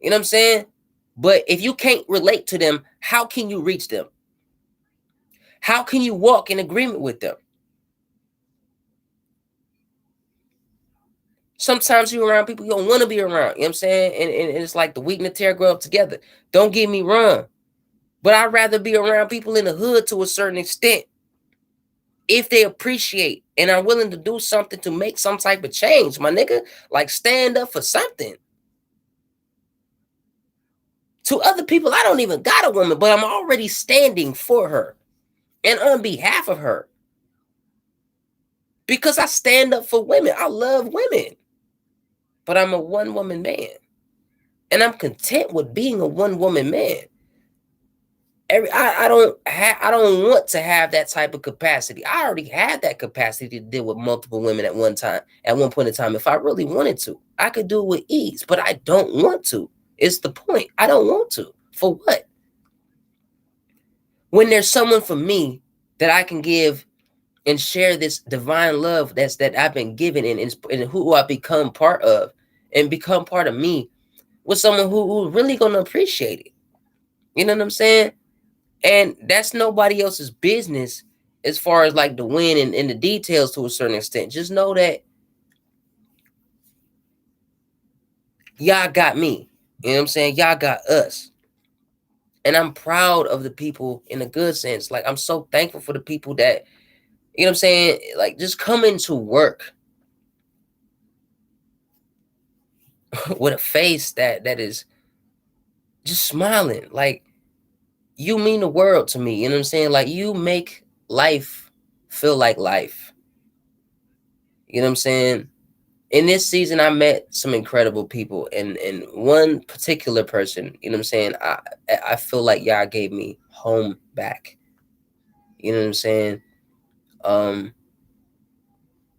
You know what I'm saying? But if you can't relate to them, how can you reach them? How can you walk in agreement with them? Sometimes you're around people you don't want to be around. You know what I'm saying? And it's like the wheat and the tear grow up together. Don't get me wrong. But I'd rather be around people in the hood to a certain extent. If they appreciate and are willing to do something to make some type of change, my nigga, like stand up for something. To other people, I don't even got a woman, but I'm already standing for her and on behalf of her. Because I stand up for women. I love women. But I'm a one-woman man. And I'm content with being a one-woman man. I don't want to have that type of capacity. I already had that capacity to deal with multiple women at one point in time. If I really wanted to, I could do it with ease, but I don't want to. It's the point. I don't want to. For what? When there's someone for me that I can give and share this divine love that I've been given and who I become part of and become part of me with someone who really gonna appreciate it. You know what I'm saying? And that's nobody else's business as far as like the win and the details to a certain extent. Just know that y'all got me. You know what I'm saying? Y'all got us. And I'm proud of the people in a good sense. Like I'm so thankful for the people that, you know what I'm saying, like just come into work with a face that is just smiling. Like you mean the world to me. You know what I'm saying? Like you make life feel like life. You know what I'm saying? In this season, I met some incredible people, and one particular person, you know what I'm saying? I feel like y'all gave me home back. You know what I'm saying? Um,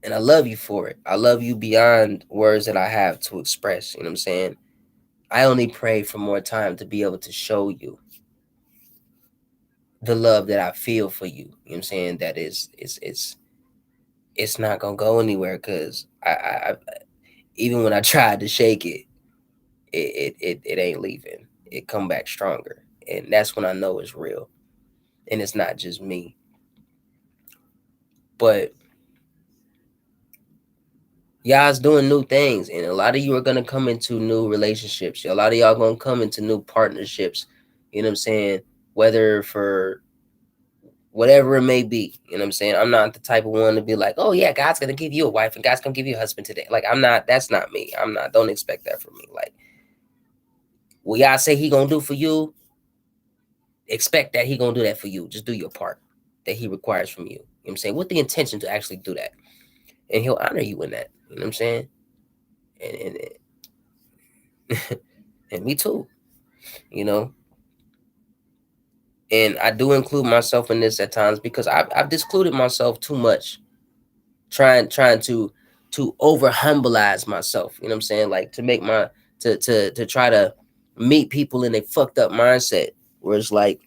and I love you for it. I love you beyond words that I have to express. You know what I'm saying? I only pray for more time to be able to show you the love that I feel for you. You know what I'm saying? That is it's not gonna go anywhere because I even when I tried to shake it, it ain't leaving. It come back stronger, and that's when I know it's real, and it's not just me. But y'all's doing new things, and a lot of you are gonna come into new relationships. A lot of y'all gonna come into new partnerships. You know what I'm saying? Whether for whatever it may be. You know what I'm saying? I'm not the type of one to be like, oh yeah, God's gonna give you a wife and God's gonna give you a husband today. Like I'm not. That's not me. I'm not. Don't expect that from me. Like what y'all say He gonna do for you, expect that He gonna do that for you. Just do your part that He requires from you. You know what I'm saying? With the intention to actually do that, and He'll honor you in that. You know what I'm saying? And and me too. You know, and I do include myself in this at times because I've discluded myself too much, trying to over humbleize myself. You know what I'm saying? Like to make my to try to meet people in a fucked up mindset where it's like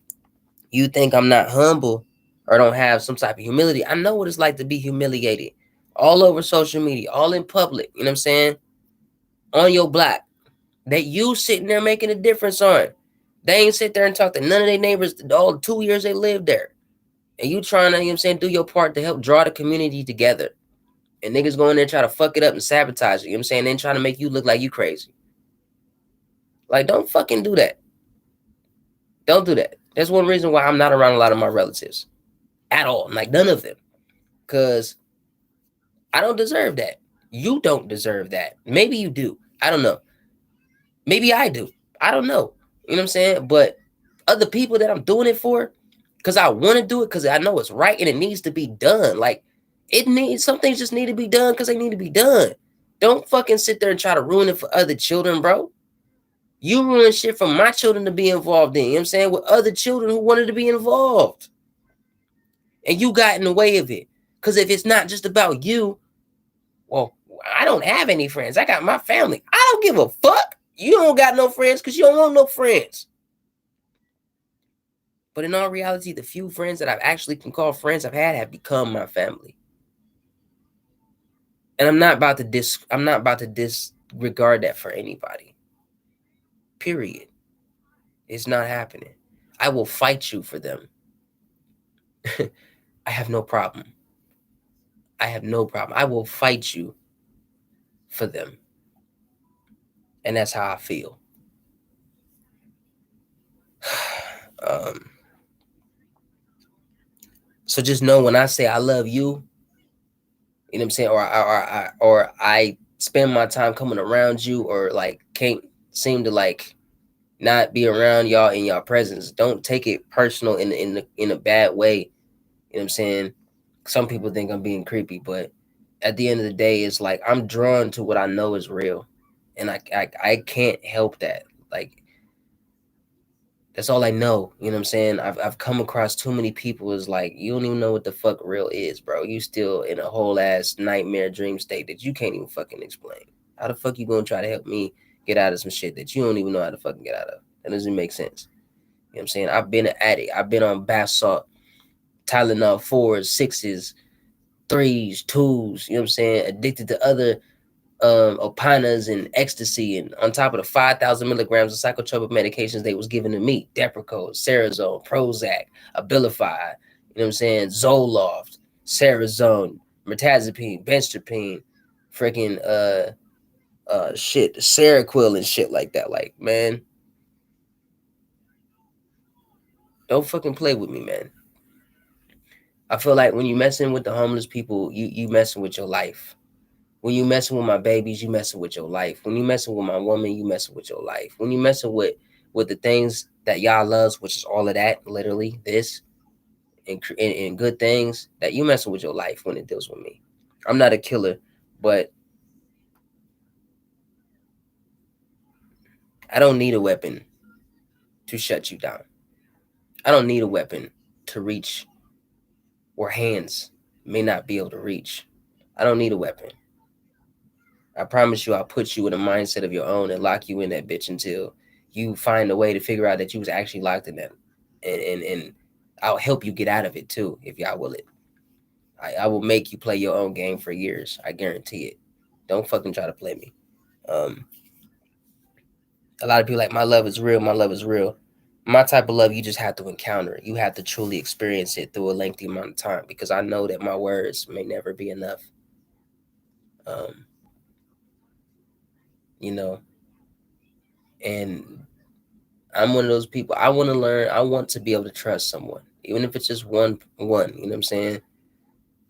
you think I'm not humble or don't have some type of humility. I know what it's like to be humiliated all over social media, all in public. You know what I'm saying? On your block that you sitting there making a difference on. They ain't sit there and talk to none of their neighbors all 2 years they lived there. And you trying to, you know what I'm saying, do your part to help draw the community together. And niggas go in there try to fuck it up and sabotage it. You know what I'm saying? Then trying to make you look like you crazy. Like, don't fucking do that. Don't do that. That's one reason why I'm not around a lot of my relatives. At all. Like, none of them. Because I don't deserve that. You don't deserve that. Maybe you do. I don't know. Maybe I do. I don't know. You know what I'm saying? But other people that I'm doing it for, because I want to do it, because I know it's right and it needs to be done. Like, some things just need to be done because they need to be done. Don't fucking sit there and try to ruin it for other children, bro. You ruin shit for my children to be involved in. You know what I'm saying? With other children who wanted to be involved. And you got in the way of it. Because if it's not just about you, well, I don't have any friends. I got my family. I don't give a fuck. You don't got no friends because you don't want no friends. But in all reality, the few friends that I've actually can call friends I've had have become my family. And I'm not about to disregard that for anybody. Period. It's not happening. I will fight you for them. I have no problem. I have no problem. I will fight you for them. And that's how I feel. um, so just know when I say I love you, you know what I'm saying, or I spend my time coming around you, or like can't seem to like not be around y'all in y'all presence. Don't take it personal in a bad way. You know what I'm saying? Some people think I'm being creepy, but at the end of the day, it's like I'm drawn to what I know is real, and I can't help that. Like that's all I know. You know what I'm saying? I've come across too many people is like you don't even know what the fuck real is, bro. You still in a whole ass nightmare dream state that you can't even fucking explain. How the fuck you gonna try to help me get out of some shit that you don't even know how to fucking get out of? That doesn't make sense. You know what I'm saying? I've been an addict. I've been on bath salt, Tylenol 4s, 6s, 3s, 2s, you know what I'm saying? Addicted to other opinas and ecstasy, and on top of the 5,000 milligrams of psychotropic medications they was given to me, Depakote, Serazone, Prozac, Abilify, you know what I'm saying, Zoloft, Serazone, Mirtazapine, Benstapine, freaking shit, Seroquel and shit like that. Like, man, don't fucking play with me, man. I feel like when you messing with the homeless people, you messing with your life. When you messing with my babies, you messing with your life. When you messing with my woman, you messing with your life. When you messing with the things that y'all loves, which is all of that, literally this and good things, that you messing with your life when it deals with me. I'm not a killer. But I don't need a weapon to shut you down. I don't need a weapon to reach where hands may not be able to reach. I don't need a weapon. I promise you, I'll put you in a mindset of your own and lock you in that bitch until you find a way to figure out that you was actually locked in that. And I'll help you get out of it too, if y'all will it. I will make you play your own game for years. I guarantee it. Don't fucking try to play me. A lot of people like, my love is real. My love is real. My type of love, you just have to encounter it. You have to truly experience it through a lengthy amount of time, because I know that my words may never be enough. You know, and I'm one of those people. I want to learn. I want to be able to trust someone, even if it's just one. You know what I'm saying?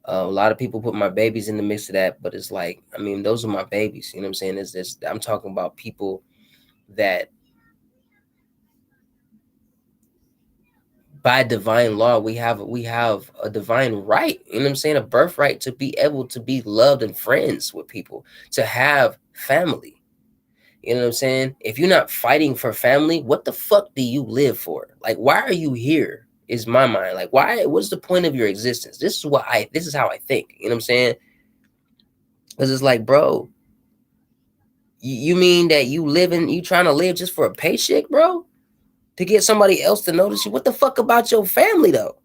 A lot of people put my babies in the mix of that, but it's like, I mean, those are my babies. You know what I'm saying? Is this? I'm talking about people that by divine law we have a divine right. You know what I'm saying? A birthright to be able to be loved and friends with people, to have family. You know what I'm saying? If you're not fighting for family, what the fuck do you live for? Like, why are you here? Is my mind. Like, why? What's the point of your existence? This is how I think. You know what I'm saying? Because it's like, bro, you mean that you trying to live just for a paycheck, bro? To get somebody else to notice you? What the fuck about your family, though?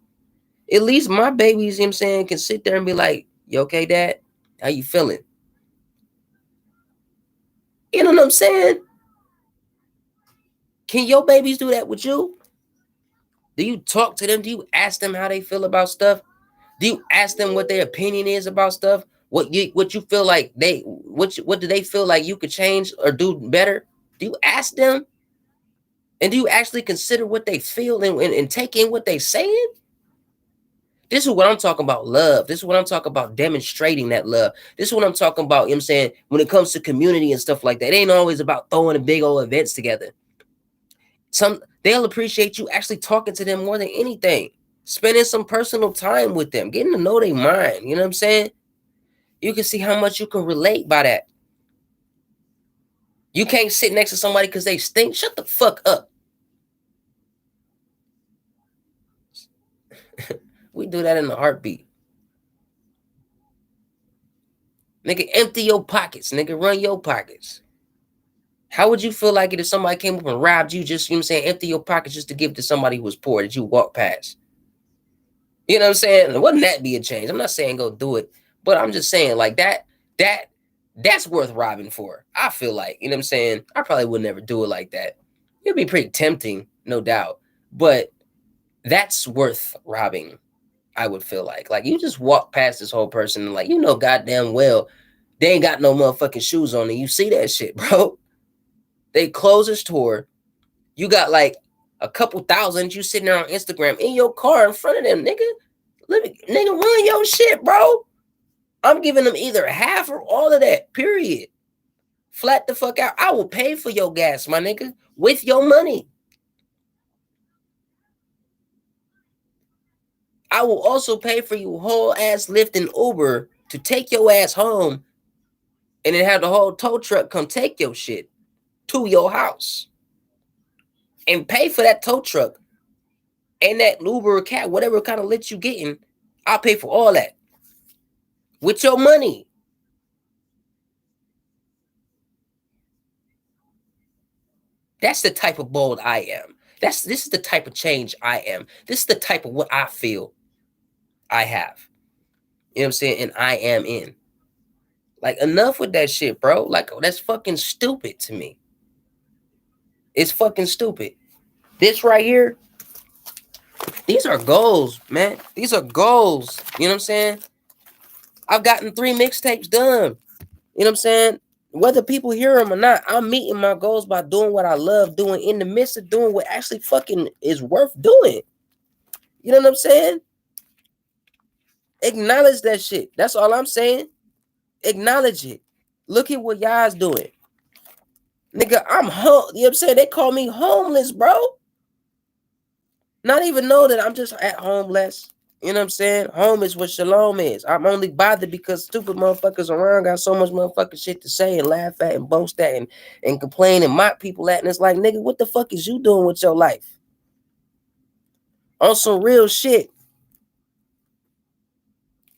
At least my babies, you know what I'm saying, can sit there and be like, you okay, dad? How you feeling? You know what I'm saying? Can your babies do that with you? Do you talk to them? Do you ask them how they feel about stuff? Do you ask them what their opinion is about stuff? What you feel like what do they feel like you could change or do better? Do you ask them? And do you actually consider what they feel and take in what they saying? This is what I'm talking about, love. This is what I'm talking about, demonstrating that love. This is what I'm talking about, you know what I'm saying, when it comes to community and stuff like that. It ain't always about throwing a big old events together. They'll appreciate you actually talking to them more than anything. Spending some personal time with them, getting to know their mind. You know what I'm saying? You can see how much you can relate by that. You can't sit next to somebody because they stink. Shut the fuck up. We do that in a heartbeat. Nigga, empty your pockets. Nigga, run your pockets. How would you feel like it if somebody came up and robbed you, just, you know what I'm saying, empty your pockets just to give to somebody who was poor that you walk past? You know what I'm saying? Wouldn't that be a change? I'm not saying go do it, but I'm just saying, like, that's worth robbing for. I feel like, you know what I'm saying? I probably would never do it like that. It'd be pretty tempting, no doubt. But that's worth robbing, I would feel like. Like, you just walk past this whole person and, like, you know goddamn well they ain't got no motherfucking shoes on, and you see that shit, bro. They close this tour. You got like a couple thousand, you sitting there on Instagram in your car in front of them, nigga. Nigga, run your shit, bro. I'm giving them either half or all of that, period. Flat the fuck out. I will pay for your gas, my nigga, with your money. I will also pay for you whole ass Lyft and Uber to take your ass home, and then have the whole tow truck come take your shit to your house. And pay for that tow truck and that Uber or cab, whatever kind of lit you getting. I'll pay for all that with your money. That's the type of bold I am. This is the type of change I am. This is the type of what I feel I have. You know what I'm saying? And I am in. Like, enough with that shit, bro. Like, that's fucking stupid to me. It's fucking stupid. This right here, these are goals, man. These are goals. You know what I'm saying? I've gotten 3 mixtapes done. You know what I'm saying? Whether people hear them or not, I'm meeting my goals by doing what I love doing in the midst of doing what actually fucking is worth doing. You know what I'm saying? Acknowledge that shit. That's all I'm saying. Acknowledge it. Look at what y'all's doing. Nigga, I'm home. You know what I'm saying? They call me homeless, bro. Not even know that I'm just at home less. You know what I'm saying? Home is what shalom is. I'm only bothered because stupid motherfuckers around got so much motherfucking shit to say and laugh at and boast at and complain and mock people at. And it's like, nigga, what the fuck is you doing with your life? On some real shit.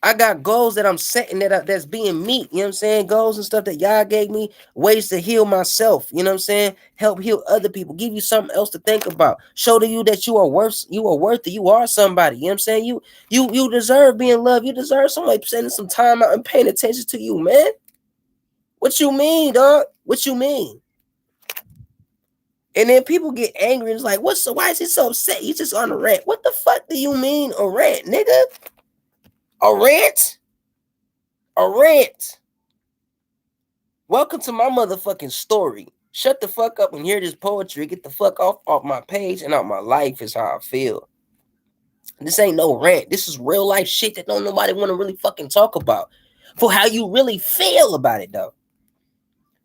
I got goals that I'm setting that's being meet. You know what I'm saying? Goals and stuff that y'all gave me, ways to heal myself. You know what I'm saying? Help heal other people. Give you something else to think about. Show to you that you are worth it. You are somebody. You know what I'm saying? You deserve being loved. You deserve somebody spending some time out and paying attention to you, man. What you mean, dog? What you mean? And then people get angry and it's like, why is he so upset? He's just on a rant. What the fuck do you mean a rant, nigga? A rant? A rant. Welcome to my motherfucking story. Shut the fuck up and hear this poetry. Get the fuck off my page and out my life is how I feel. This ain't no rant. This is real life shit that don't nobody want to really fucking talk about. For how you really feel about it, though.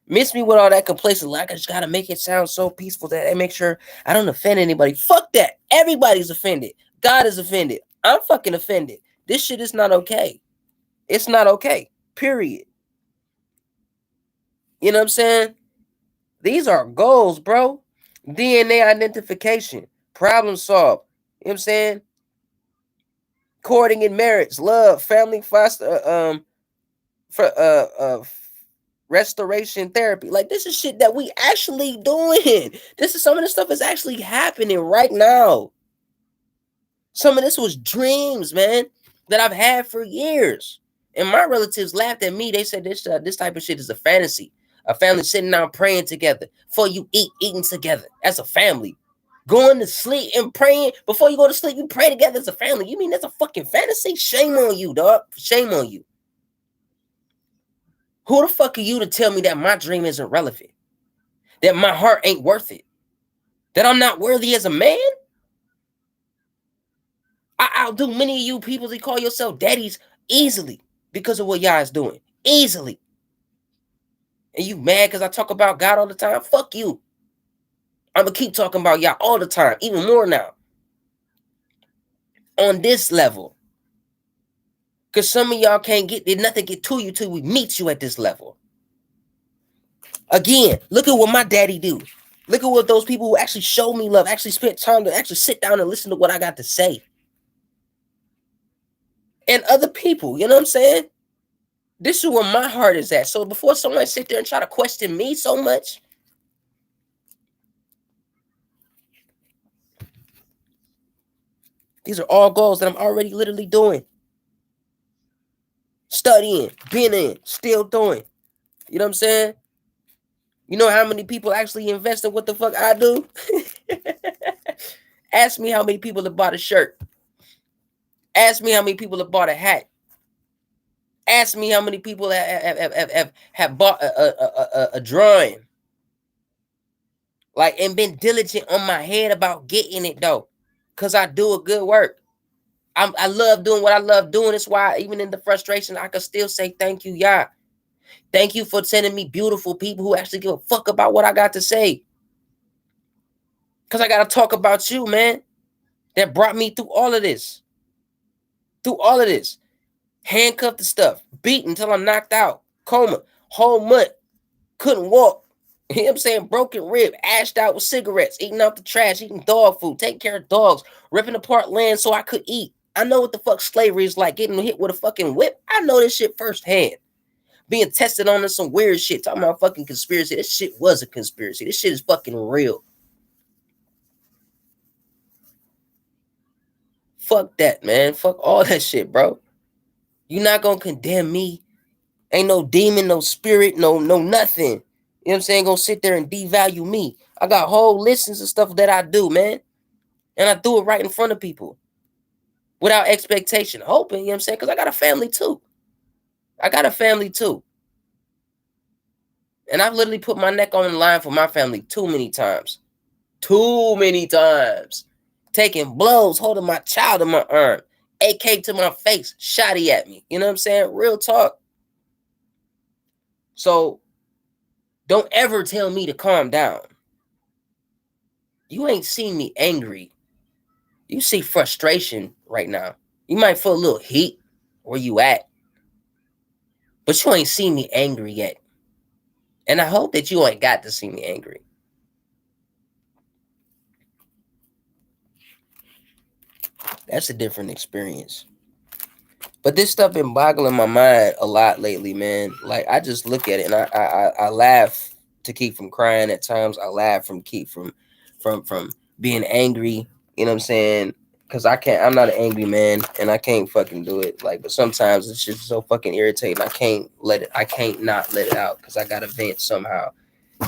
Miss me with all that complacent, like I just gotta make it sound so peaceful that I make sure I don't offend anybody. Fuck that. Everybody's offended. God is offended. I'm fucking offended. This shit is not okay. It's not okay. Period. You know what I'm saying? These are goals, bro. DNA identification, problem solved. You know what I'm saying? Courting and marriage, love, family foster, restoration therapy. Like, this is shit that we actually doing. This is some of this stuff is actually happening right now. Some of this was dreams, man, that I've had for years. And my relatives laughed at me. They said this type of shit is a fantasy. A family sitting down praying together. Before you eating together as a family. Going to sleep and praying. Before you go to sleep, you pray together as a family. You mean that's a fucking fantasy? Shame on you, dog. Shame on you. Who the fuck are you to tell me that my dream isn't relevant? That my heart ain't worth it? That I'm not worthy as a man? I outdo many of you people that call yourself daddies easily because of what y'all is doing. Easily. And you mad because I talk about God all the time? Fuck you. I'm going to keep talking about y'all all the time. Even more now. On this level. Because some of y'all can't get, nothing get to you till we meet you at this level. Again, look at what my daddy do. Look at what those people who actually show me love, actually spent time to actually sit down and listen to what I got to say. And other people, you know what I'm saying? This is where my heart is at. So before someone sit there and try to question me so much, these are all goals that I'm already literally doing. Studying, being in, still doing. You know what I'm saying? You know how many people actually invest in what the fuck I do? Ask me how many people have bought a shirt. Ask me how many people have bought a hat. Ask me how many people have bought a drawing. Like, and been diligent on my head about getting it, though. Because I do a good work. I love doing what I love doing. That's why even in the frustration, I can still say thank you, Yah. Thank you for sending me beautiful people who actually give a fuck about what I got to say. Because I got to talk about you, man. That brought me through all of this. Through all of this. Handcuffed to stuff. Beat until I'm knocked out. Coma. Whole month. Couldn't walk. You know what I'm saying? Broken rib. Ashed out with cigarettes. Eating out the trash. Eating dog food. Taking care of dogs. Ripping apart land so I could eat. I know what the fuck slavery is like. Getting hit with a fucking whip. I know this shit firsthand. Being tested on some weird shit. Talking about fucking conspiracy. This shit was a conspiracy. This shit is fucking real. Fuck that, man. Fuck all that shit, bro. You're not gonna condemn me. Ain't no demon, no spirit, no nothing. You know what I'm saying? Gonna sit there and devalue me. I got whole lists of stuff that I do, man. And I do it right in front of people. Without expectation. Hoping, you know what I'm saying? Because I got a family too. And I've literally put my neck on the line for my family too many times. Too many times. Taking blows, holding my child in my arm. AK to my face, shotty at me. You know what I'm saying? Real talk. So, don't ever tell me to calm down. You ain't seen me angry. You see frustration right now. You might feel a little heat where you at, but you ain't seen me angry yet. And I hope that you ain't got to see me angry. That's a different experience. But this stuff been boggling my mind a lot lately, man. Like I just look at it and I laugh to keep from crying at times. I laugh from keep from being angry. You know what I'm saying? Cause I can't. I'm not an angry man, and I can't fucking do it. Like, but sometimes it's just so fucking irritating. I can't let it. I can't not let it out because I gotta vent somehow.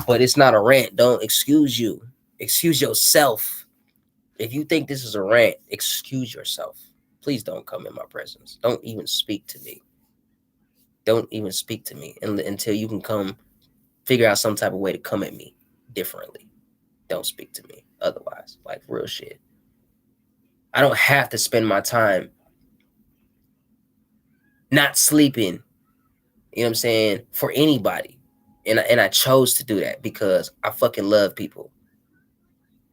But it's not a rant. Don't excuse you. Excuse yourself. If you think this is a rant, excuse yourself. Please don't come in my presence. Don't even speak to me. Don't even speak to me until you can come figure out some type of way to come at me differently. Don't speak to me otherwise. Like real shit. I don't have to spend my time not sleeping, you know what I'm saying, for anybody. And I chose to do that because I fucking love people.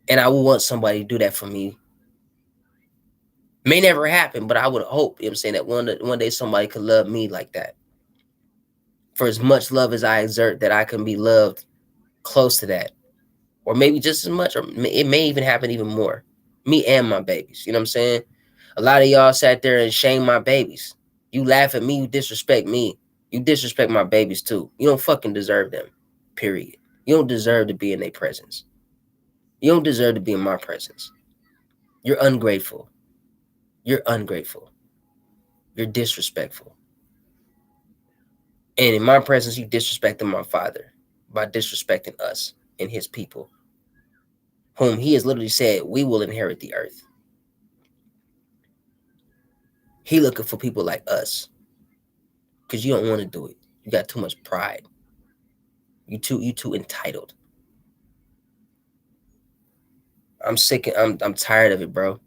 And I would want somebody to do that for me. May never happen, but I would hope, you know what I'm saying, that one day somebody could love me like that. For as much love as I exert, that I can be loved close to that. Or maybe just as much, or it may even happen even more. Me and my babies, you know what I'm saying? A lot of y'all sat there and shamed my babies. You laugh at me, you disrespect me. You disrespect my babies too. You don't fucking deserve them. Period. You don't deserve to be in their presence. You don't deserve to be in my presence. You're ungrateful. You're ungrateful. You're disrespectful. And in my presence, you disrespecting my father by disrespecting us and his people, whom he has literally said we will inherit the earth. He looking for people like us because you don't want to do it. You got too much pride. You too entitled. I'm sick. I'm tired of it, bro.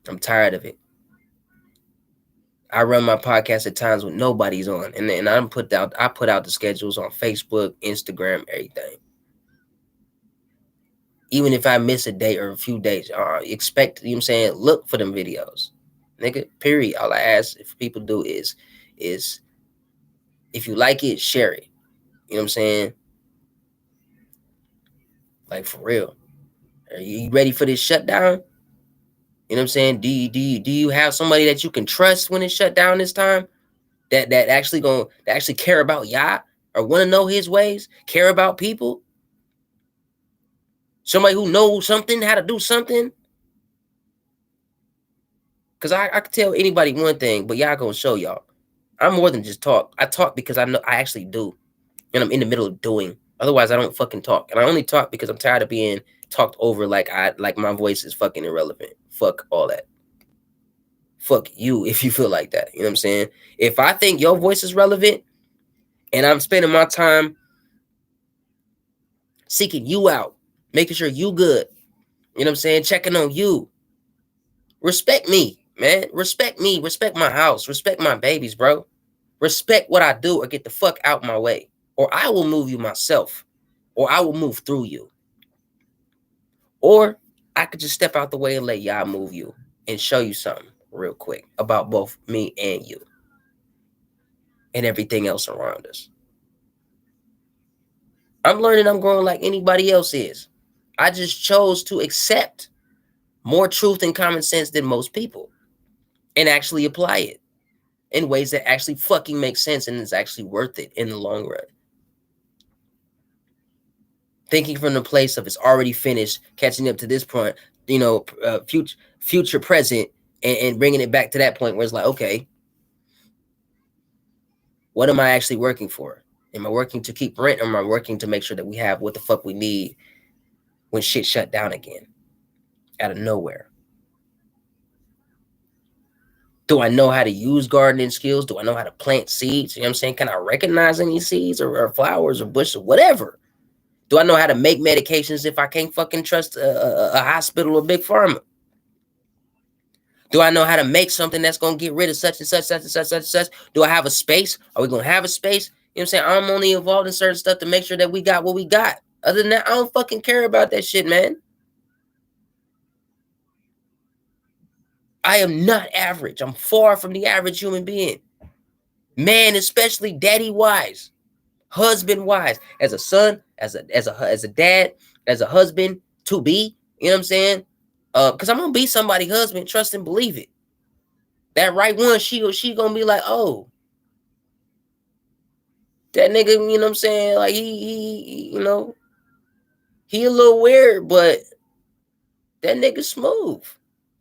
I'm tired of it. I run my podcast at times when nobody's on, and I put out the schedules on Facebook, Instagram, everything. Even if I miss a day or a few days, expect, you know what I'm saying, look for them videos, nigga. Period. All I ask if people do is if you like it, share it. You know what I'm saying? Like for real. Are you ready for this shutdown? You know what I'm saying? Do you have somebody that you can trust when it's shut down this time? That actually care about Yah or want to know his ways, care about people? Somebody who knows something, how to do something? Cause I could tell anybody one thing, but y'all gonna show y'all. I'm more than just talk. I talk because I know I actually do. And I'm in the middle of doing. Otherwise I don't fucking talk. And I only talk because I'm tired of being talked over like my voice is fucking irrelevant. Fuck all that. Fuck you if you feel like that. You know what I'm saying? If I think your voice is relevant and I'm spending my time seeking you out, making sure you good, you know what I'm saying? Checking on you. Respect me, man. Respect me. Respect my house. Respect my babies, bro. Respect what I do or get the fuck out my way. Or I will move you myself. Or I will move through you. Or I could just step out the way and let y'all move you and show you something real quick about both me and you and everything else around us. I'm learning I'm growing like anybody else is. I just chose to accept more truth and common sense than most people and actually apply it in ways that actually fucking make sense and is actually worth it in the long run. Thinking from the place of it's already finished, catching up to this point, future, present, and bringing it back to that point where it's like, okay, what am I actually working for? Am I working to keep rent, or am I working to make sure that we have what the fuck we need when shit shut down again out of nowhere? Do I know how to use gardening skills? Do I know how to plant seeds? You know what I'm saying? Can I recognize any seeds or flowers or bushes or whatever? Do I know how to make medications if I can't fucking trust a hospital or big pharma? Do I know how to make something that's going to get rid of such and such, such and such, such and such? Do I have a space? Are we going to have a space? You know what I'm saying? I'm only involved in certain stuff to make sure that we got what we got. Other than that, I don't fucking care about that shit, man. I am not average. I'm far from the average human being. Man, especially daddy wise, husband wise, as a son, as a dad, as a husband to be. You know what I'm saying? Because I'm gonna be somebody's husband. Trust and believe it. That right one, she gonna be like, oh, that nigga. You know what I'm saying? Like he a little weird, but that nigga smooth.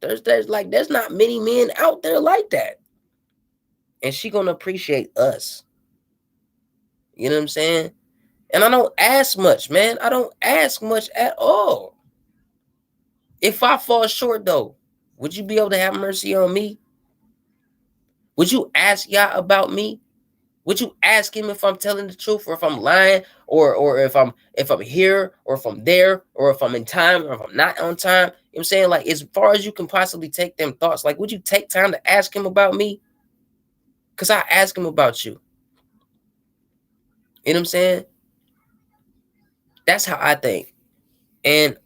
There's not many men out there like that, and she gonna appreciate us. You know what I'm saying? And I don't ask much, man. I don't ask much at all. If I fall short, though, would you be able to have mercy on me? Would you ask Yah about me? Would you ask him if I'm telling the truth, or if I'm lying, or if I'm here, or if I'm there, or if I'm in time, or if I'm not on time? You know what I'm saying? Like, as far as you can possibly take them thoughts, like, would you take time to ask him about me? Because I ask him about you. You know what I'm saying? That's how I think. And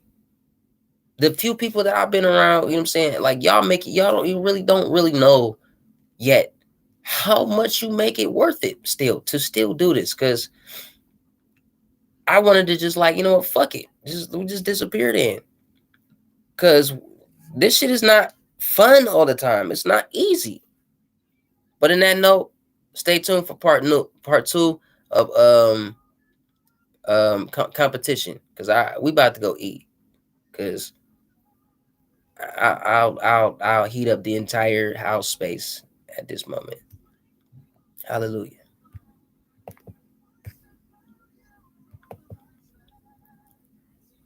the few people that I've been around, you know what I'm saying? Like, you really don't really know yet how much you make it worth it still to still do this. Cause I wanted to just, like, you know what, fuck it. We just disappeared in. Cause this shit is not fun all the time. It's not easy. But in that note, stay tuned for part two of competition. Cause we about to go eat. Cause I'll heat up the entire house space at this moment. Hallelujah.